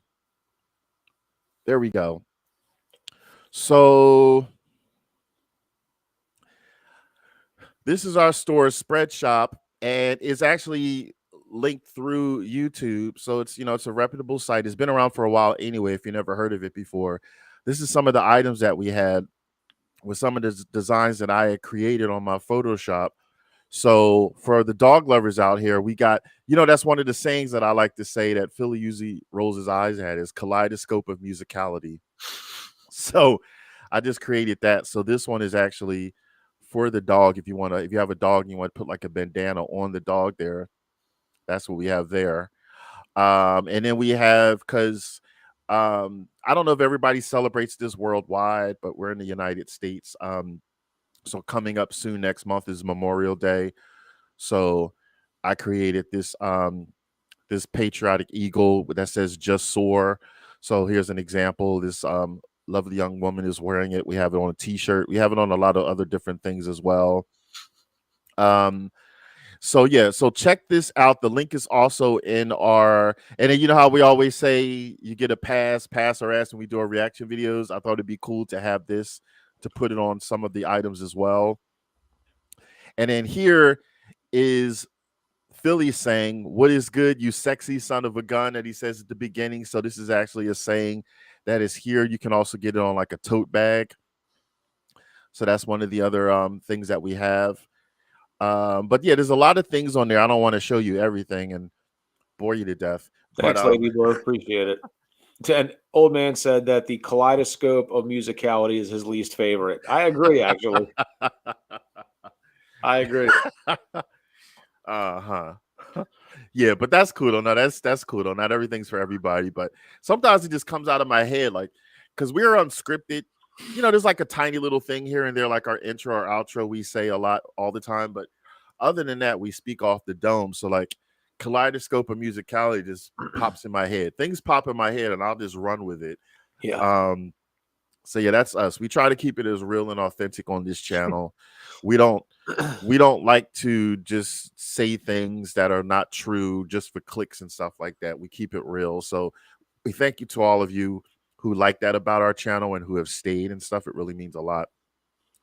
Speaker 1: There we go. So this is our store, Spread Shop, and it's actually linked through YouTube. So it's it's a reputable site. It's been around for a while anyway, if you never heard of it before. This is some of the items that we had with some of the designs that I had created on my Photoshop. So for the dog lovers out here, we got, that's one of the sayings that I like to say that Philly usually rolls his eyes at is kaleidoscope of musicality. So I just created that. So this one is actually for the dog. If you have a dog and you want to put like a bandana on the dog there, that's what we have there. And then we have, because I don't know if everybody celebrates this worldwide, but we're in the United States. So coming up soon next month is Memorial Day. So I created this this patriotic eagle that says "Just Soar." So here's an example. This lovely young woman is wearing it. We have it on a T-shirt. We have it on a lot of other different things as well. So yeah, so check this out. The link is also in our, and then you know how we always say you get a pass or ass when we do our reaction videos. I thought it'd be cool to have this to put it on some of the items as well. And then here is Philly saying, "What is good, you sexy son of a gun," that he says at the beginning. So this is actually a saying that is here. You can also get it on like a tote bag. So that's one of the other things that we have. But yeah, there's a lot of things on there. I don't want to show you everything and bore you to death.
Speaker 2: Thanks,
Speaker 1: But
Speaker 2: Lady Boy. Appreciate it. And old man said that the kaleidoscope of musicality is his least favorite. I agree, actually. I agree.
Speaker 1: uh-huh. Yeah, but that's cool though. No, that's cool though. Not everything's for everybody, but sometimes it just comes out of my head, like, because we're unscripted. There's like a tiny little thing here and there, like our intro or outro, we say a lot all the time, but other than that, we speak off the dome. So like kaleidoscope of musicality just pops in my head. Things pop in my head and I'll just run with it.
Speaker 2: Yeah.
Speaker 1: So yeah, that's us. We try to keep it as real and authentic on this channel. We don't like to just say things that are not true just for clicks and stuff like that. We keep it real. So we thank you to all of you who like that about our channel and who have stayed and stuff. It really means a lot.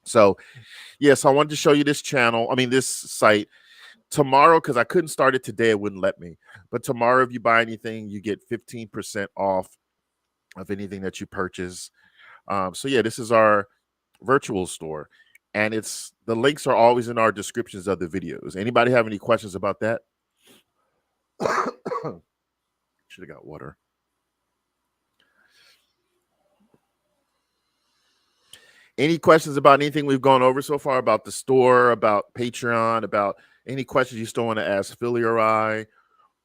Speaker 1: So yes, I wanted to show you this channel. I mean, this site tomorrow, because I couldn't start it today. It wouldn't let me. But tomorrow, if you buy anything, you get 15% off of anything that you purchase. So yeah, this is our virtual store, and the links are always in our descriptions of the videos. Anybody have any questions about that? Should have got water. Any questions about anything we've gone over so far, about the store, about Patreon, about any questions you still want to ask Philly or I,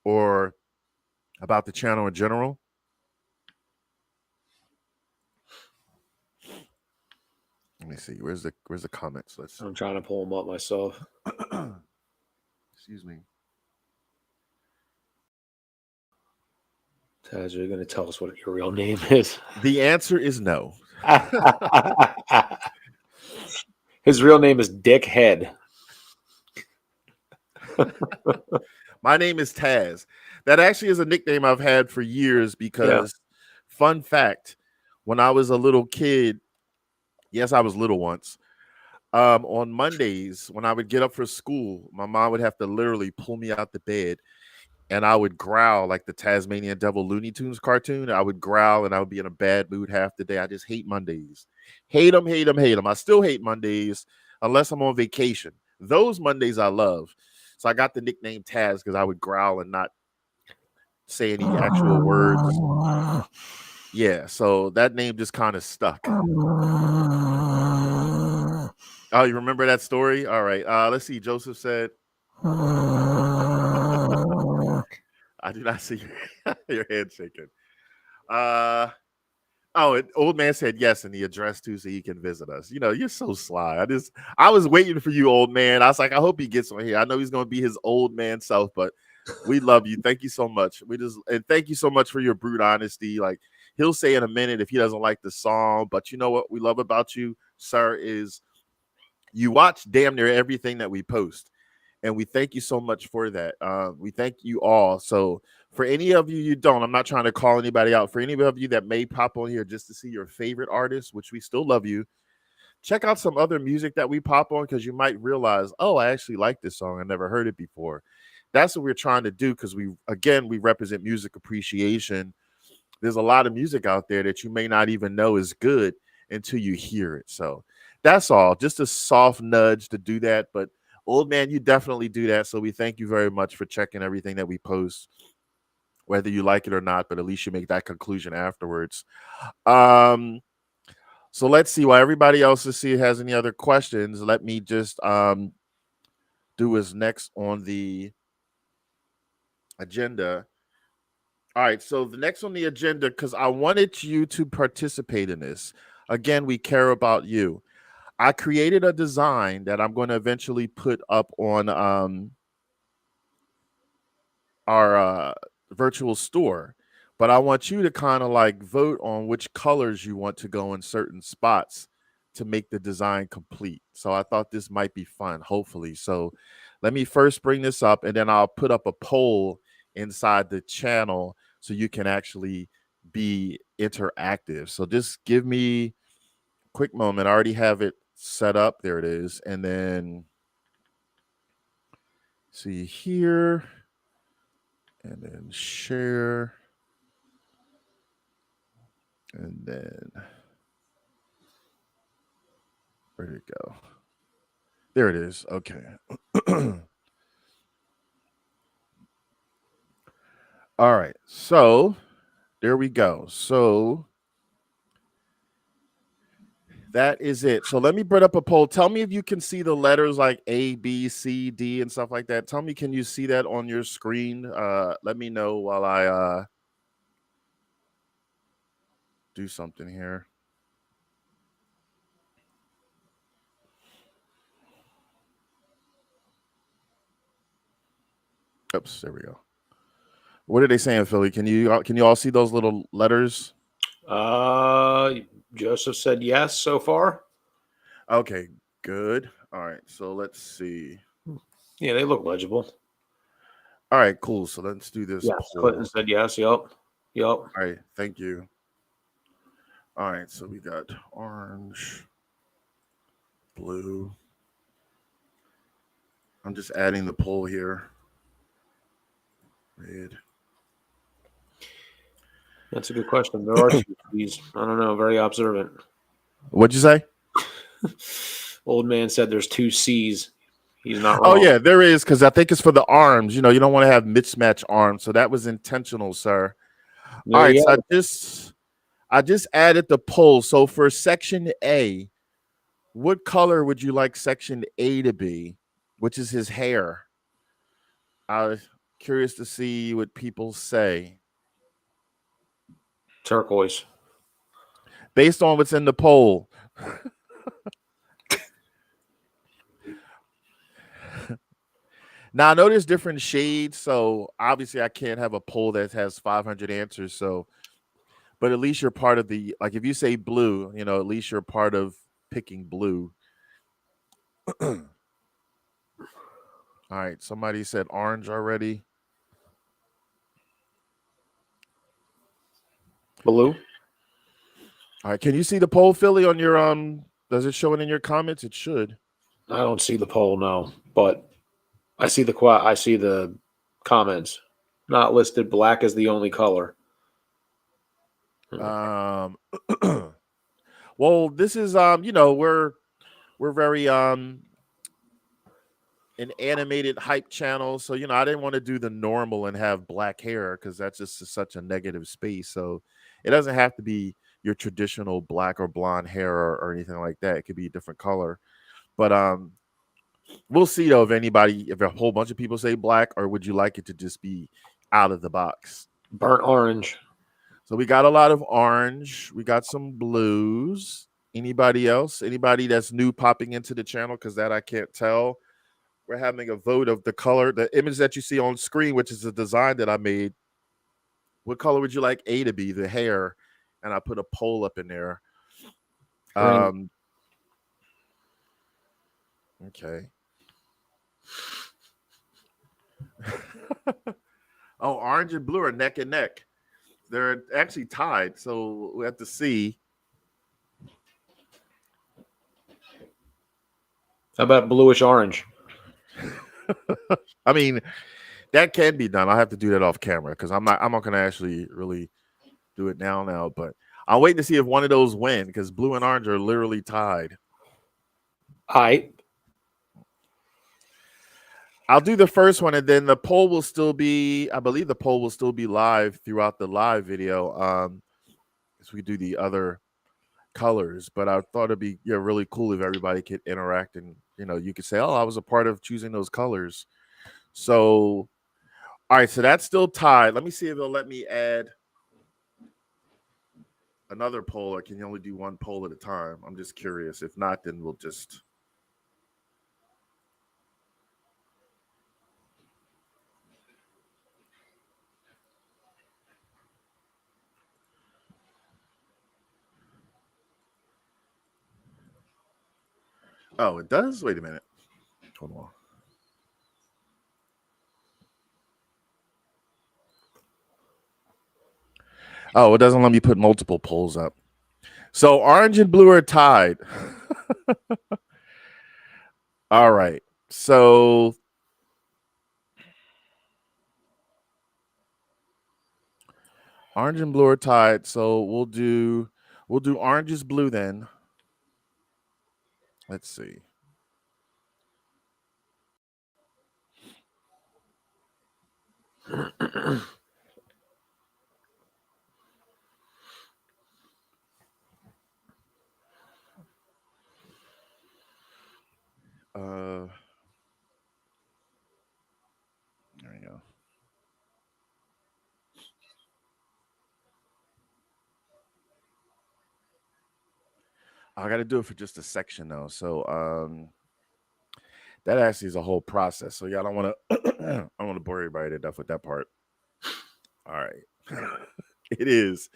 Speaker 1: or about the channel in general? Let me see. Where's the comments? Let's see.
Speaker 2: I'm trying to pull them up myself.
Speaker 1: Excuse me.
Speaker 2: Taz, are you going to tell us what your real name is?
Speaker 1: The answer is no.
Speaker 2: His real name is Dick Head.
Speaker 1: My name is Tazzz. That actually is a nickname I've had for years because, fun fact, when I was a little kid, yes, I was little once. On Mondays, when I would get up for school, my mom would have to literally pull me out the bed, and I would growl like the Tasmanian Devil Looney Tunes cartoon. I would growl, and I would be in a bad mood half the day. I just hate Mondays. Hate them, hate them, hate them. I still hate Mondays unless I'm on vacation. Those Mondays I love. So I got the nickname Tazzz because I would growl and not say any actual words. Yeah, so that name just kind of stuck. Oh, you remember that story? All right. Let's see. Joseph said, I do not see your head shaking. Old man said yes, and the address too, so he can visit us. You know, you're so sly. I was waiting for you, old man. I was like, I hope he gets on here. I know he's going to be his old man self, but we love you. Thank you so much. And thank you so much for your brute honesty. Like, he'll say in a minute if he doesn't like the song, but you know what we love about you, sir, is you watch damn near everything that we post. And we thank you so much for that. We thank you all. So for any of you don't, I'm not trying to call anybody out. For any of you that may pop on here just to see your favorite artist, which we still love you, check out some other music that we pop on because you might realize, oh, I actually like this song. I never heard it before. That's what we're trying to do because we represent music appreciation. There's a lot of music out there that you may not even know is good until you hear it. So that's all. Just a soft nudge to do that. But old man, you definitely do that. So we thank you very much for checking everything that we post, whether you like it or not, but at least you make that conclusion afterwards. So let's see. While everybody else has any other questions, let me just do what's next on the agenda. All right. So the next on the agenda, because I wanted you to participate in this. Again, we care about you. I created a design that I'm going to eventually put up on our virtual store, but I want you to kind of like vote on which colors you want to go in certain spots to make the design complete. So I thought this might be fun, hopefully. So let me first bring this up, and then I'll put up a poll inside the channel so you can actually be interactive. So just give me a quick moment. I already have it set up. There it is. And then see here, and then share, and then where did it go? There it is. Okay. All right. So there we go. So that is it. So let me bring up a poll. Tell me if you can see the letters like A, B, C, D, and stuff like that. Tell me, can you see that on your screen? Let me know while I do something here. Oops, there we go. What are they saying, Philly? Can you all see those little letters?
Speaker 2: Joseph said yes so far.
Speaker 1: Okay, good. All right, so let's see.
Speaker 2: Yeah, they look legible.
Speaker 1: All right, cool. So let's do this.
Speaker 2: Yes, Clinton said yes. Yep.
Speaker 1: All right, thank you. All right, so we got orange, blue. I'm just adding the poll here. Red.
Speaker 2: That's a good question. There are two of these. I don't know. Very observant.
Speaker 1: What'd you say?
Speaker 2: Old man said there's 2 C's. He's not
Speaker 1: Oh
Speaker 2: wrong.
Speaker 1: yeah, there is, because I think it's for the arms. You don't want to have mismatched arms, so that was intentional, sir. All
Speaker 2: There
Speaker 1: right,
Speaker 2: you
Speaker 1: so
Speaker 2: go.
Speaker 1: I just added the poll. So for section A, what color would you like section A to be, which is his hair? I was curious to see what people say
Speaker 2: Turquoise.
Speaker 1: based on what's in the poll. Now I know there's different shades, so obviously I can't have a poll that has 500 answers. So, but at least you're part of the, like, if you say blue, at least you're part of picking blue. All right, somebody said orange already.
Speaker 2: Blue.
Speaker 1: All right, can you see the poll, Philly, on your does it show it in your comments? It should.
Speaker 2: I don't see the poll, no, but I see the comments. Not listed. Black is the only color.
Speaker 1: Well, this is we're very an animated hype channel, so I didn't want to do the normal and have black hair because that's just such a negative space. So it doesn't have to be your traditional black or blonde hair or anything like that. It could be a different color. But we'll see though if a whole bunch of people say black, or would you like it to just be out of the box?
Speaker 2: Burnt orange.
Speaker 1: So we got a lot of orange. We got some blues. Anybody else? Anybody that's new popping into the channel? Because that I can't tell. We're having a vote of the color, the image that you see on screen, which is a design that I made. What color would you like A to be? The hair. And I put a poll up in there.
Speaker 2: Green.
Speaker 1: Okay. Oh, orange and blue are neck and neck. They're actually tied, so we have to see.
Speaker 2: How about bluish orange?
Speaker 1: I mean, that can be done. I'll have to do that off camera because I'm not gonna actually really do it now, but I'll wait to see if one of those win because blue and orange are literally tied. I'll do the first one, and then the poll will still be, I believe the poll will still be live throughout the live video. As we do the other colors, but I thought it'd be really cool if everybody could interact and you could say, oh, I was a part of choosing those colors. So all right, so that's still tied. Let me see if it'll let me add another poll, or can you only do one poll at a time? I'm just curious. If not, then we'll just oh, it does? Wait a minute. Hold on. Oh, it doesn't let me put multiple polls up. So orange and blue are tied. All right. So orange and blue are tied. So we'll do orange is blue then. Let's see. There we go. I got to do it for just a section though. So that actually is a whole process. So yeah, I don't want to bore everybody to death with that part. All right. It is.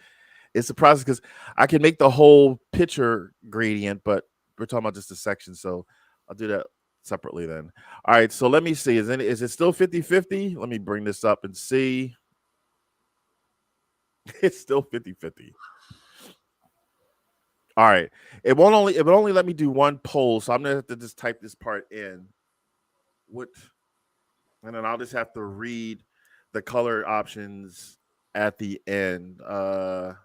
Speaker 1: It's a process because I can make the whole picture gradient, but we're talking about just a section. So I'll do that separately then. All right. So let me see. Is it still 50-50? Let me bring this up and see. It's still 50-50. All right. It would only let me do one poll. So I'm gonna have to just type this part in. And then I'll just have to read the color options at the end of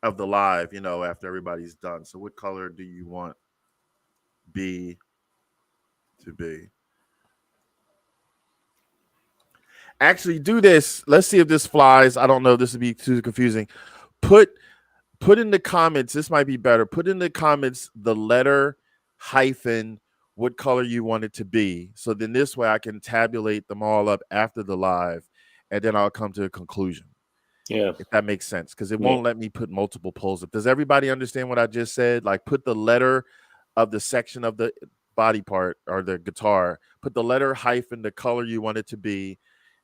Speaker 1: the live, after everybody's done. So what color do you want? B to B. Actually, do this. Let's see if this flies. I don't know. This would be too confusing. Put in the comments. This might be better. Put in the comments the letter hyphen what color you want it to be. So then this way I can tabulate them all up after the live, and then I'll come to a conclusion.
Speaker 2: Yeah.
Speaker 1: If that makes sense, because it won't let me put multiple polls up. Does everybody understand what I just said? Like, put the letter of the section of the body part or the guitar, put the letter hyphen the color you want it to be,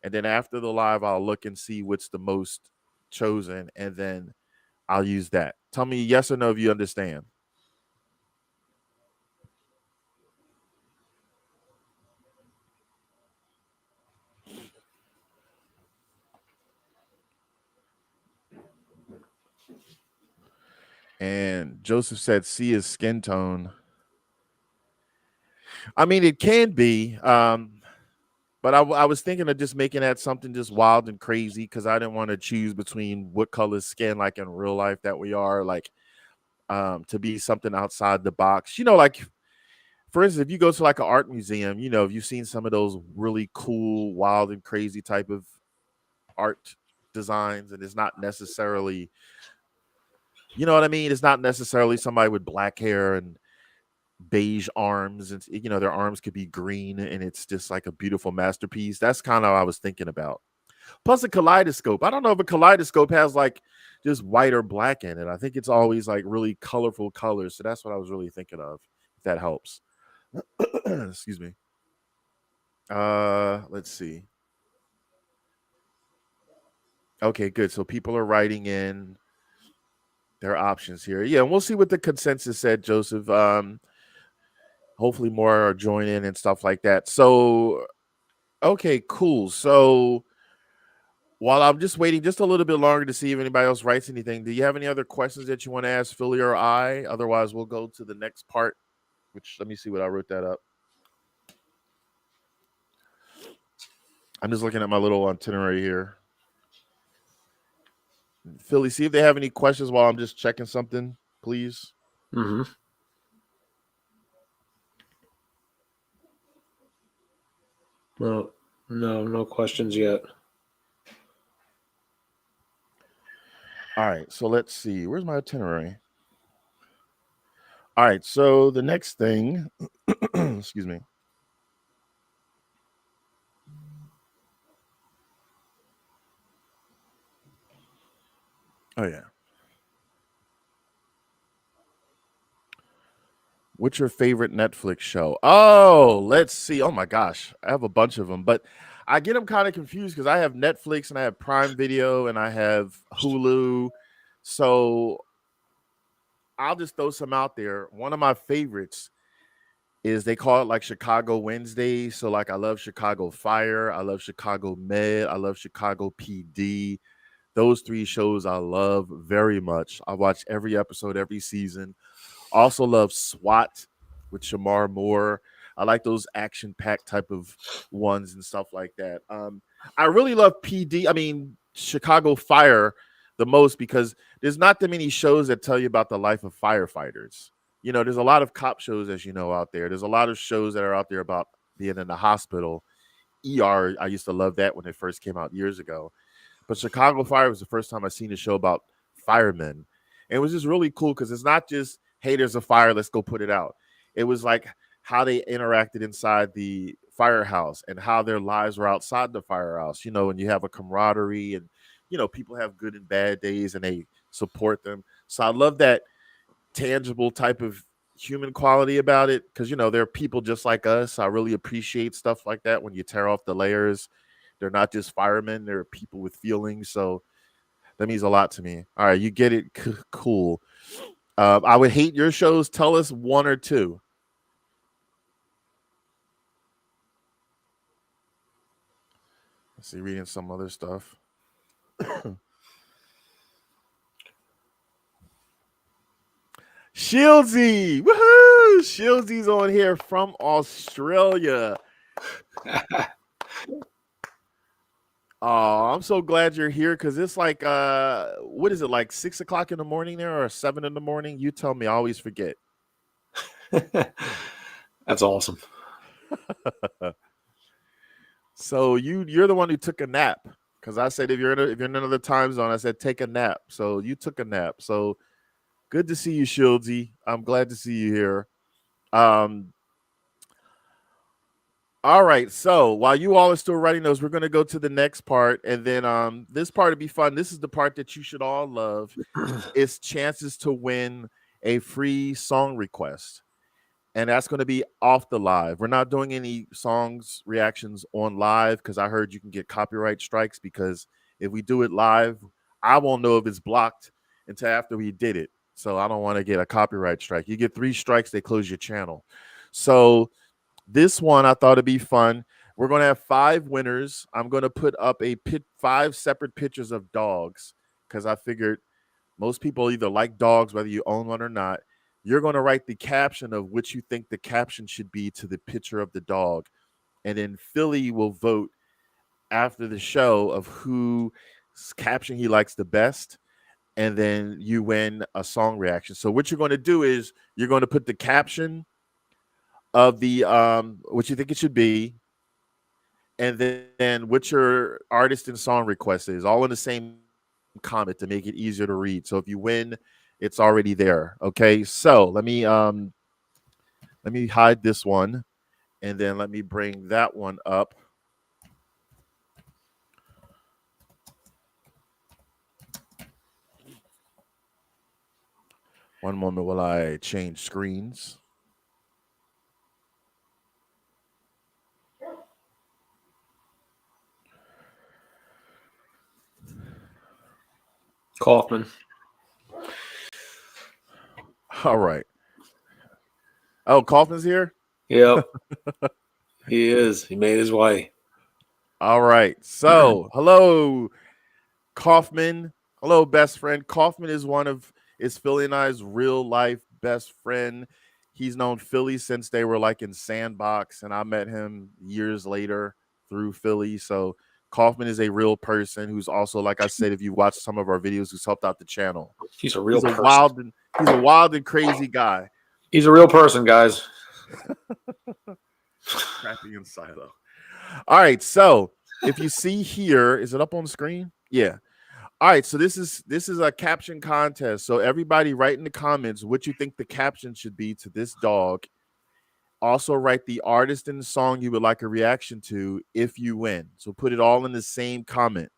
Speaker 1: and then after the live, I'll look and see what's the most chosen, and then I'll use that. Tell me yes or no if you understand. And Joseph said C is skin tone. I mean, it can be. But I was thinking of just making that something just wild and crazy because I didn't want to choose between what color skin, like in real life that we are, like to be something outside the box. You know, like, for instance, if you go to like an art museum, you know, if you've seen some of those really cool, wild and crazy type of art designs, and it's not necessarily, you know what I mean? It's not necessarily somebody with black hair and beige arms, and you know, their arms could be green and it's just like a beautiful masterpiece. That's kind of what I was thinking about. Plus a kaleidoscope. I don't know if a kaleidoscope has like just white or black in it. I think it's always like really colorful colors. So that's what I was really thinking of, if that helps. Excuse me. Let's see. Okay, good. So people are writing in their options here. Yeah, and we'll see what the consensus said, Joseph. Hopefully more are joining and stuff like that. So, okay, cool. So while I'm just waiting just a little bit longer to see if anybody else writes anything, do you have any other questions that you want to ask Philly or I? Otherwise, we'll go to the next part, which, let me see what I wrote that up. I'm just looking at my little itinerary here. Philly, see if they have any questions while I'm just checking something, please.
Speaker 2: Mm-hmm. No questions yet.
Speaker 1: All right, so let's see. Where's my itinerary? All right, so the next thing, excuse me. Oh, yeah. What's your favorite Netflix show? Oh, let's see. Oh my gosh, I have a bunch of them, but I get them kind of confused because I have Netflix and I have Prime Video and I have Hulu. So I'll just throw some out there. One of my favorites is, they call it like Chicago Wednesday. So like, I love Chicago Fire, I love Chicago Med, I love Chicago PD. Those three shows I love very much. I watch every episode, every season. Also love SWAT with Shamar Moore. I like those action-packed type of ones and stuff like that. I really love Chicago Fire the most because there's not that many shows that tell you about the life of firefighters. You know, there's a lot of cop shows, as you know, out there. There's a lot of shows that are out there about being in the hospital. ER, I used to love that when it first came out years ago. But Chicago Fire was the first time I seen a show about firemen. And it was just really cool because it's not just, hey, there's a fire, let's go put it out. It was like how they interacted inside the firehouse and how their lives were outside the firehouse, you know, and you have a camaraderie and, you know, people have good and bad days and they support them. So I love that tangible type of human quality about it because, you know, they're people just like us. I really appreciate stuff like that when you tear off the layers. They're not just firemen, they're people with feelings. So that means a lot to me. All right, you get it. Cool. I would hate your shows. Tell us one or two. Let's see, reading some other stuff. Shieldsy, woohoo! Shieldsy's on here from Australia. Oh, I'm so glad you're here because it's like, what is it, like 6 o'clock in the morning there or 7 in the morning? You tell me, I always forget.
Speaker 2: That's awesome.
Speaker 1: So you're the one who took a nap, because I said if you're in another time zone, I said take a nap. So you took a nap. So good to see you, Shieldsy. I'm glad to see you here. Um, all right. So while you all are still writing those, we're gonna go to the next part, and then this part will be fun. This is the part that you should all love. It's chances to win a free song request. And that's going to be off the live. We're not doing any songs reactions on live because I heard you can get copyright strikes, because if we do it live, I won't know if it's blocked until after we did it. So I don't want to get a copyright strike. You get 3 strikes, they close your channel. So this one I thought it'd be fun. We're going to have 5 winners. I'm going to put up 5 separate pictures of dogs, because I figured most people either like dogs, whether you own one or not. You're going to write the caption of which you think the caption should be to the picture of the dog. And then Philly will vote after the show of whose caption he likes the best. And then you win a song reaction. So what you're going to do is you're going to put the caption of the what you think it should be, and then what your artist and song request is, all in the same comment to make it easier to read. So if you win, it's already there. Okay, so let me hide this one, and then let me bring that one up. One moment while I change screens.
Speaker 2: Kaufman.
Speaker 1: All right. Oh, Kaufman's here?
Speaker 2: Yep. He is. He made his way.
Speaker 1: All right. So, hello, Kaufman. Hello, best friend. Kaufman is Philly and I's real life best friend. He's known Philly since they were like in Sandbox, and I met him years later through Philly. So Kaufman is a real person who's also, like I said, if you watch some of our videos, who's helped out the channel.
Speaker 2: He's a real person.
Speaker 1: He's a wild and crazy guy.
Speaker 2: He's a real person, guys.
Speaker 1: Crappy and Silo. All right, so if you see here, is it up on the screen? Yeah. All right, so this is a caption contest. So everybody write in the comments what you think the caption should be to this dog. Also write the artist and the song you would like a reaction to if you win. So put it all in the same comment.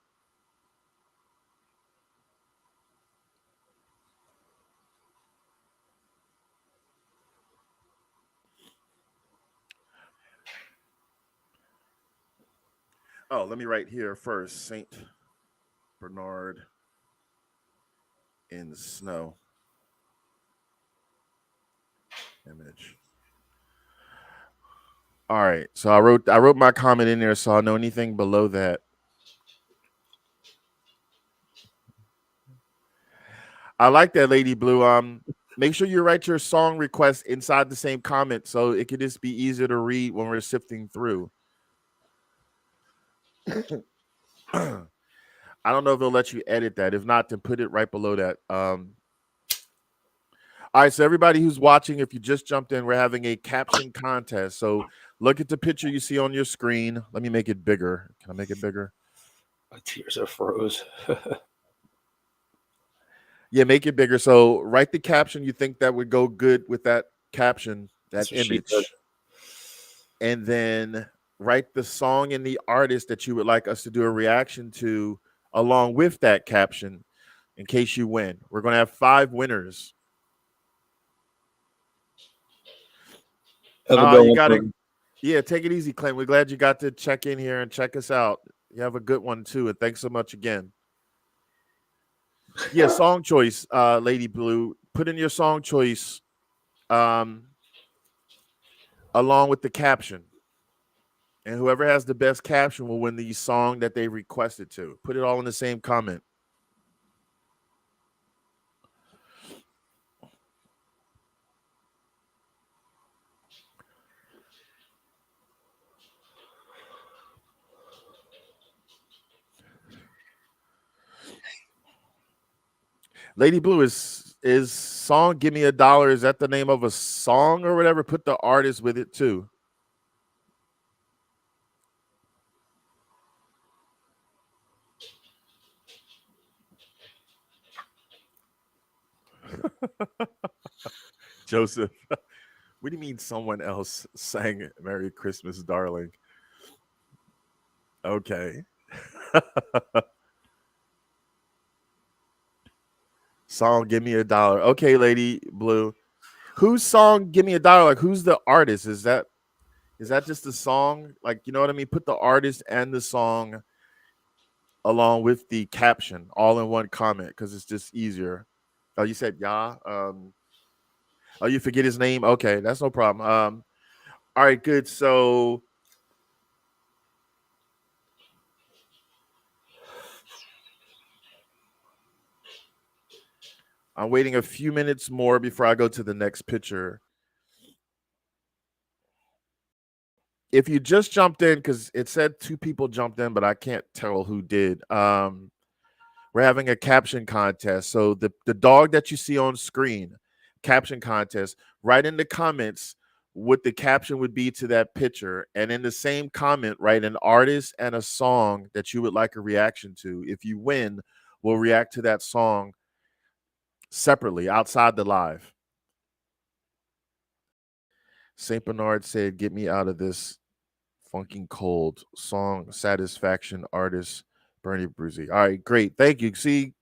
Speaker 1: Oh, let me write here first. Saint Bernard in the snow. Image. All right. So I wrote my comment in there, so I know anything below that. I like that, Lady Blue. Make sure you write your song request inside the same comment, so it could just be easier to read when we're sifting through. I don't know if it'll let you edit that. If not, then put it right below that. All right, so everybody who's watching, if you just jumped in, we're having a caption contest. So look at the picture you see on your screen. Let me make it bigger. Can I make it bigger?
Speaker 2: My tears are froze.
Speaker 1: Yeah, make it bigger. So write the caption you think that would go good with that caption, that image. And then write the song and the artist that you would like us to do a reaction to along with that caption in case you win. We're going to have 5 winners. You got to, yeah, take it easy, Clint. We're glad you got to check in here and check us out. You have a good one too, and thanks so much again. Yeah, song choice, Lady Blue. Put in your song choice along with the caption. And whoever has the best caption will win the song that they requested to. Put it all in the same comment. Lady Blue is song "Give Me a Dollar," is that the name of a song or whatever? Put the artist with it too. Joseph, what do you mean someone else sang "Merry Christmas, Darling"? Okay. Song "Give Me a Dollar." Okay, Lady Blue. Whose song "Give Me a Dollar"? Like, who's the artist? Is that just the song? Like, you know what I mean? Put the artist and the song along with the caption all in one comment because it's just easier. Oh, you said yeah. Oh, you forget his name? Okay, that's no problem. All right, good. So I'm waiting a few minutes more before I go to the next picture. If you just jumped in, because it said 2 people jumped in, but I can't tell who did. We're having a caption contest. So the dog that you see on screen, caption contest, write in the comments what the caption would be to that picture. And in the same comment, write an artist and a song that you would like a reaction to. If you win, we'll react to that song separately outside the live. St. Bernard said, "Get me out of this funking cold." Song "Satisfaction," artist Bernie Bruzy. All right, great. Thank you. See,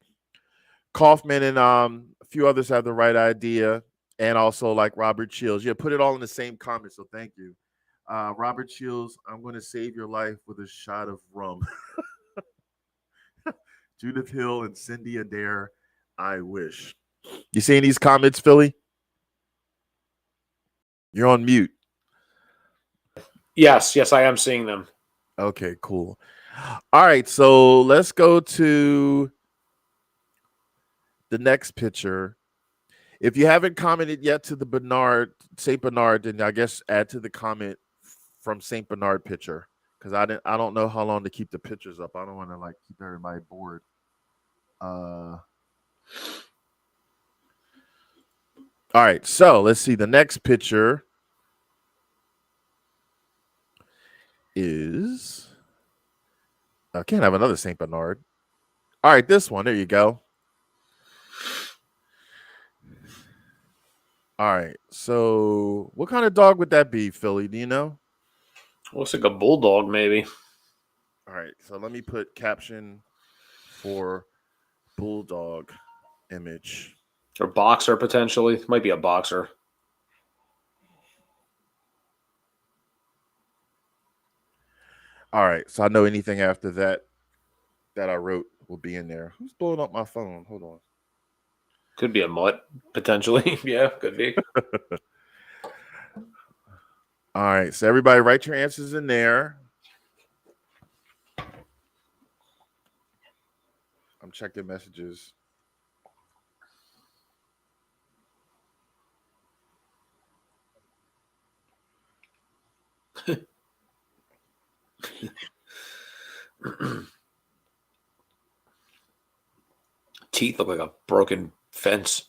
Speaker 1: Kaufman and a few others have the right idea, and also like Robert Shields. Yeah, put it all in the same comment. So thank you, Robert Shields. I'm going to save your life with a shot of rum. Judith Hill and Cindy Adair. I wish. You seeing these comments, Philly? You're on mute.
Speaker 2: Yes, I am seeing them.
Speaker 1: Okay, cool. All right, so let's go to the next picture. If you haven't commented yet to the St. Bernard, then I guess add to the comment from St. Bernard picture because I don't know how long to keep the pictures up. I don't want to like keep everybody bored. All right, so let's see. The next picture is I can't have another St. Bernard. All right, this one. There you go. All right. So, what kind of dog would that be, Philly? Do you know?
Speaker 2: Looks like a bulldog, maybe.
Speaker 1: All right. So, let me put caption for bulldog image.
Speaker 2: Or boxer, potentially. Might be a boxer.
Speaker 1: All right. So, I know anything after that I wrote will be in there. Who's blowing up my phone? Hold on.
Speaker 2: Could be a mutt, potentially. Yeah, could be.
Speaker 1: All right. So, everybody write your answers in there. I'm checking messages.
Speaker 2: Teeth look like a broken fence.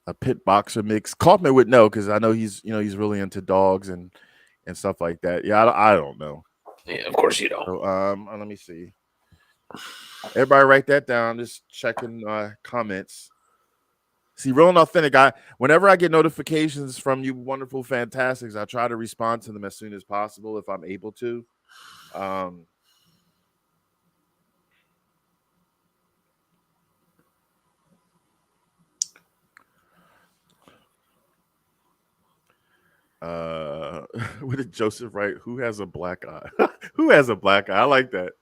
Speaker 1: A pit boxer mix. Kaufman would know because I know he's really into dogs and stuff like that. Yeah, I don't know.
Speaker 2: Yeah, of course you don't.
Speaker 1: So, let me see. Everybody write that down. Just checking comments. See, real and authentic. Whenever I get notifications from you wonderful fantastics, I try to respond to them as soon as possible if I'm able to. What did Joseph write? Who has a black eye? Who has a black eye? I like that.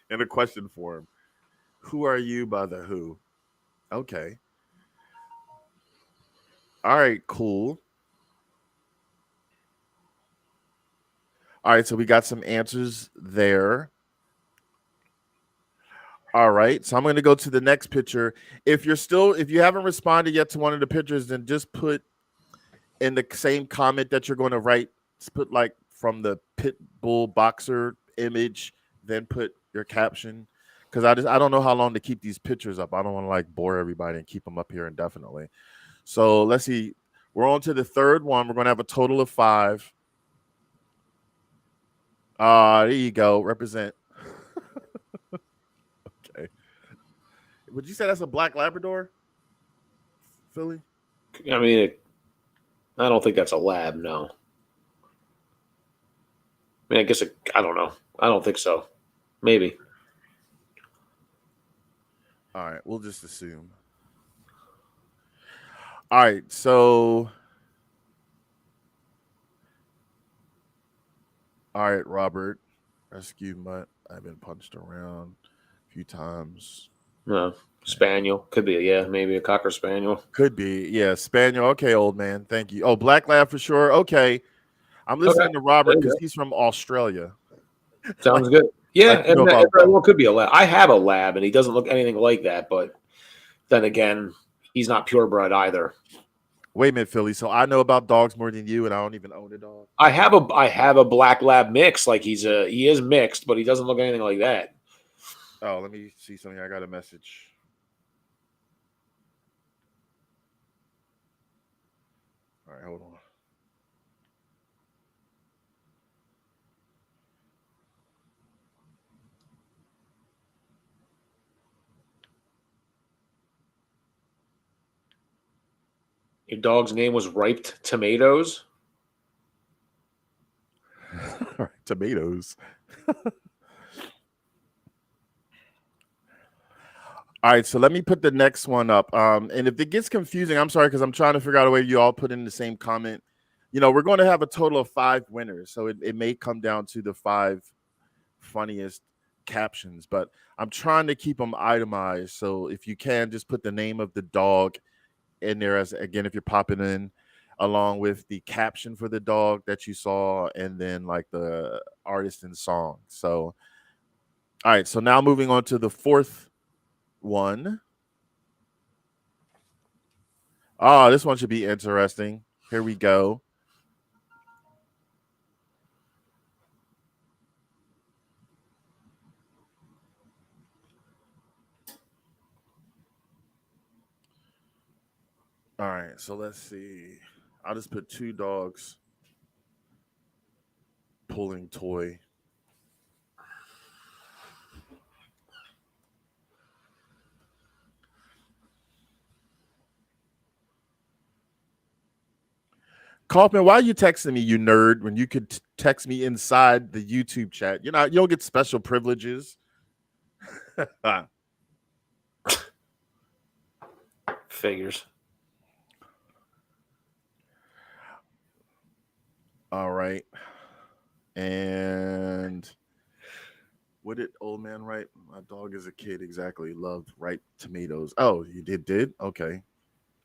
Speaker 1: In a question form. Who are you by the who? Okay. All right, cool. All right, so we got some answers there. All right, so I'm going to go to the next picture. If you haven't responded yet to one of the pictures, then just put in the same comment that you're going to write, put like from the pit bull boxer image, then put your caption, because I don't know how long to keep these pictures up. I don't want to like bore everybody and keep them up here indefinitely. So let's see. We're on to the third one. We're going to have a total of 5. There you go. Represent. Okay. Would you say that's a black Labrador, Philly?
Speaker 2: I mean, I don't think that's a lab. No. I mean, I guess I don't know. I don't think so. Maybe.
Speaker 1: All right, we'll just assume. All right, so all right, Robert, rescue mutt. I've been punched around a few times.
Speaker 2: No, spaniel could be. Maybe a cocker spaniel.
Speaker 1: Could be, yeah, spaniel. Okay, old man, thank you. Oh, black lab for sure. Okay, I'm listening to Robert because he's from Australia.
Speaker 2: Sounds good. Yeah, and it very well could be a lab. I have a lab, and he doesn't look anything like that. But then again, he's not purebred either.
Speaker 1: Wait a minute, Philly. So I know about dogs more than you, and I don't even own a dog.
Speaker 2: I have a black lab mix. Like he is mixed, but he doesn't look anything like that.
Speaker 1: Oh, let me see something. I got a message. All right, hold on.
Speaker 2: Your dog's name was Ripe Tomatoes?
Speaker 1: Tomatoes. All right, so let me put the next one up. And if it gets confusing, I'm sorry, because I'm trying to figure out a way you all put in the same comment. You know, we're going to have a total of 5 winners, so it may come down to the 5 funniest captions, but I'm trying to keep them itemized. So if you can, just put the name of the dog in there as, again, if you're popping in, along with the caption for the dog that you saw, and then like the artist and song. So, all right, so now moving on to the 4th one. Oh, this one should be interesting. Here we go. All right, so let's see. I'll just put 2 dogs pulling toy. Kaufman, why are you texting me, you nerd, when you could text me inside the YouTube chat? You don't get special privileges.
Speaker 2: Figures.
Speaker 1: All right. And what did old man write? My dog as a kid exactly loved ripe tomatoes. Oh, you did? Okay.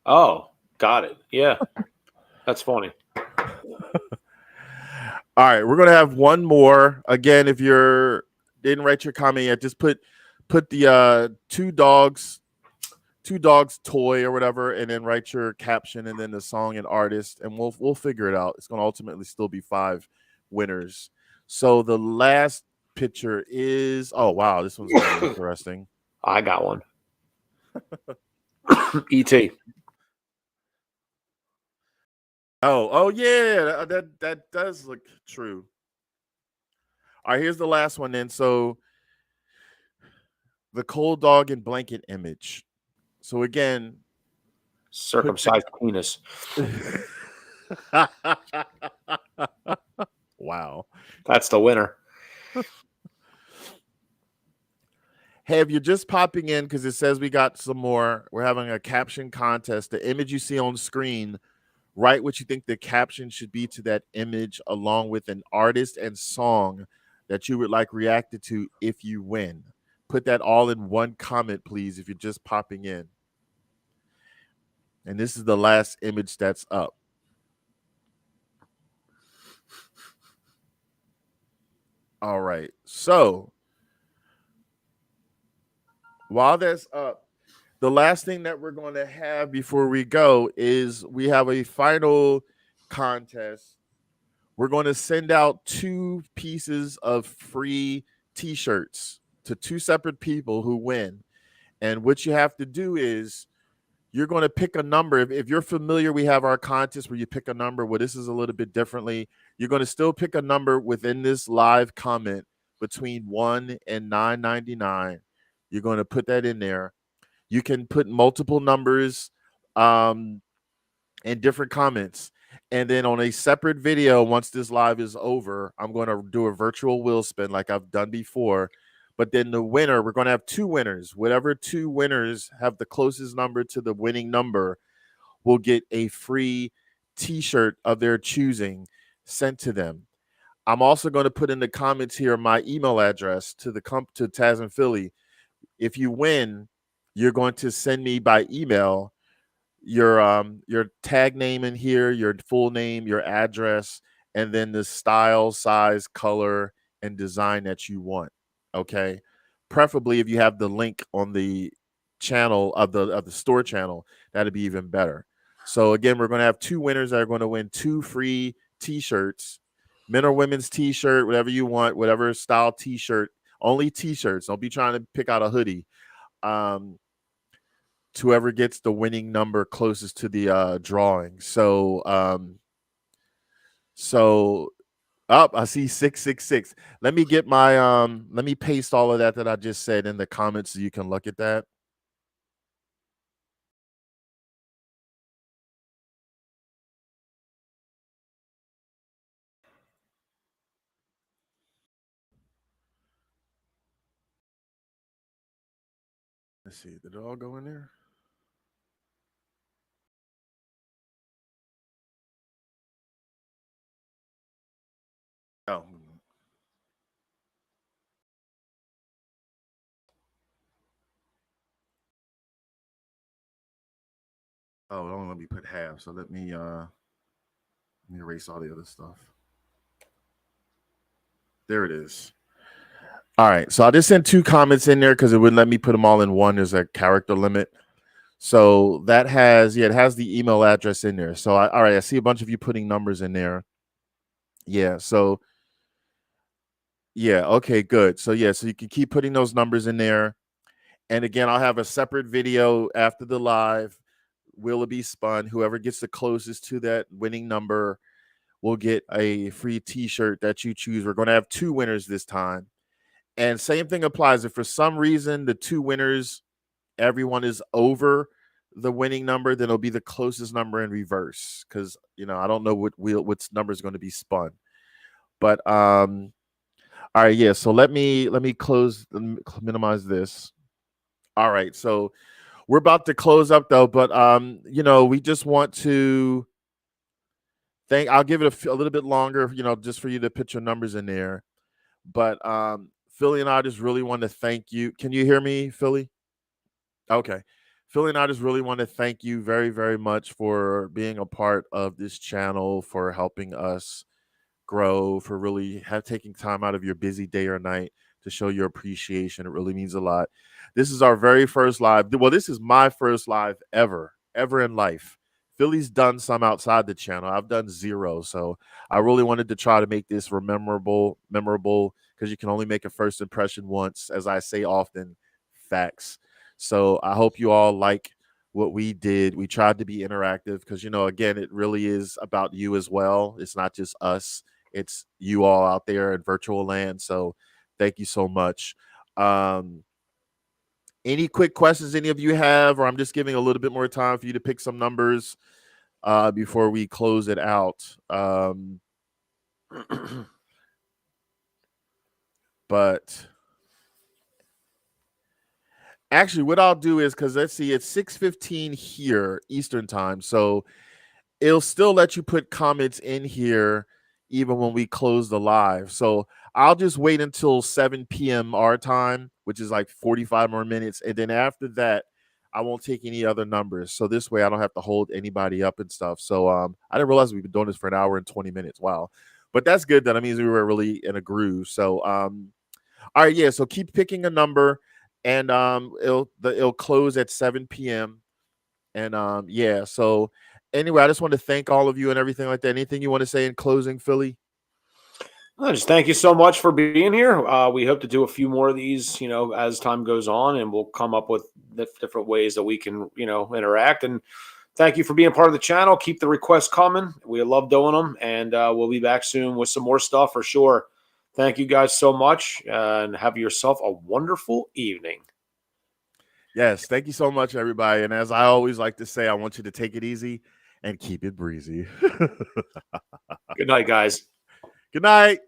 Speaker 2: Oh, got it. Yeah. That's funny.
Speaker 1: All right, we're gonna have one more. Again, if you didn't write your comment yet, just put the 2 dogs toy or whatever, and then write your caption and then the song and artist, and we'll figure it out. It's gonna ultimately still be 5 winners. So the last picture is, oh wow, this one's really interesting.
Speaker 2: I got one. E.T.
Speaker 1: Oh yeah, that does look true. All right, here's the last one then. So the cold dog and blanket image. So again,
Speaker 2: circumcised penis.
Speaker 1: Wow.
Speaker 2: That's the winner.
Speaker 1: Hey, if you're just popping in because it says we got some more, we're having a caption contest. The image you see on screen, write what you think the caption should be to that image, along with an artist and song that you would like reacted to if you win. Put that all in one comment, please, if you're just popping in. And this is the last image that's up. All right. So while that's up, the last thing that we're going to have before we go is we have a final contest. We're going to send out 2 pieces of free t-shirts to two separate people who win. And what you have to do is you're going to pick a number. If you're familiar, we have our contest where you pick a number. Well, this is a little bit differently. You're going to still pick a number within this live comment between 1 and 9.99. You're going to put that in there. You can put multiple numbers and different comments. And then on a separate video, once this live is over, I'm going to do a virtual wheel spin like I've done before. But then the winner, we're going to have two winners. Whatever two winners have the closest number to the winning number will get a free t-shirt of their choosing sent to them. I'm also going to put in the comments here my email address to Tazzz and Philly. If you win, you're going to send me by email your tag name in here, your full name, your address, and then the style, size, color, and design that you want. Okay, preferably if you have the link on the channel of the store channel, that'd be even better. So again, we're going to have two winners that are going to win two free t-shirts, men or women's t-shirt, whatever you want, whatever style t-shirt, only t-shirts. Don't be trying to pick out a hoodie. To whoever gets the winning number closest to the drawing. So I see 666. Let me get my let me paste all of that I just said in the comments so you can look at that. Let's see, did it all go in there? Oh. Oh, it only let me put half. So let me erase all the other stuff. There it is. All right. So I just sent two comments in there because it wouldn't let me put them all in one. There's a character limit. So that has, it has the email address in there. So all right, I see a bunch of you putting numbers in there. Yeah. So yeah, okay, good. So yeah, so you can keep putting those numbers in there. And again, I'll have a separate video after the live. Will it be spun? Whoever gets the closest to that winning number will get a free t-shirt that you choose. We're going to have two winners this time. And same thing applies. If for some reason the two winners, everyone is over the winning number, then it'll be the closest number in reverse. Because I don't know what number is going to be spun. But all right, yeah. So let me close, minimize this. All right, so we're about to close up though, but we just want to I'll give it a little bit longer, just for you to put your numbers in there. But Philly and I just really want to thank you. Can you hear me, Philly? Okay. Philly and I just really want to thank you very, very much for being a part of this channel, for helping us grow, for really taking time out of your busy day or night to show your appreciation. It really means a lot. This is our very first live. Well, this is my first live ever in life. Philly's done some outside the channel. I've done zero. So I really wanted to try to make this memorable, because you can only make a first impression once. As I say often, facts. So I hope you all like what we did. We tried to be interactive because, again, it really is about you as well. It's not just us. It's you all out there in virtual land. So thank you so much. Any quick questions any of you have, or I'm just giving a little bit more time for you to pick some numbers before we close it out. But actually, what I'll do is, because let's see, it's 6:15 here Eastern time, so it'll still let you put comments in here even when we close the live. So I'll just wait until 7 p.m. our time, which is like 45 more minutes. And then after that, I won't take any other numbers. So this way I don't have to hold anybody up and stuff. So I didn't realize we've been doing this for an hour and 20 minutes. Wow. But that's good. That means we were really in a groove. So all right, yeah. So keep picking a number, and it'll close at 7 p.m. And yeah, so anyway, I just want to thank all of you and everything like that. Anything you want to say in closing, Philly?
Speaker 2: Just thank you so much for being here. We hope to do a few more of these, as time goes on, and we'll come up with different ways that we can, interact. And thank you for being part of the channel. Keep the requests coming. We love doing them, and we'll be back soon with some more stuff for sure. Thank you guys so much, and have yourself a wonderful evening.
Speaker 1: Yes, thank you so much, everybody. And as I always like to say, I want you to take it easy and keep it breezy.
Speaker 2: Good night, guys.
Speaker 1: Good night.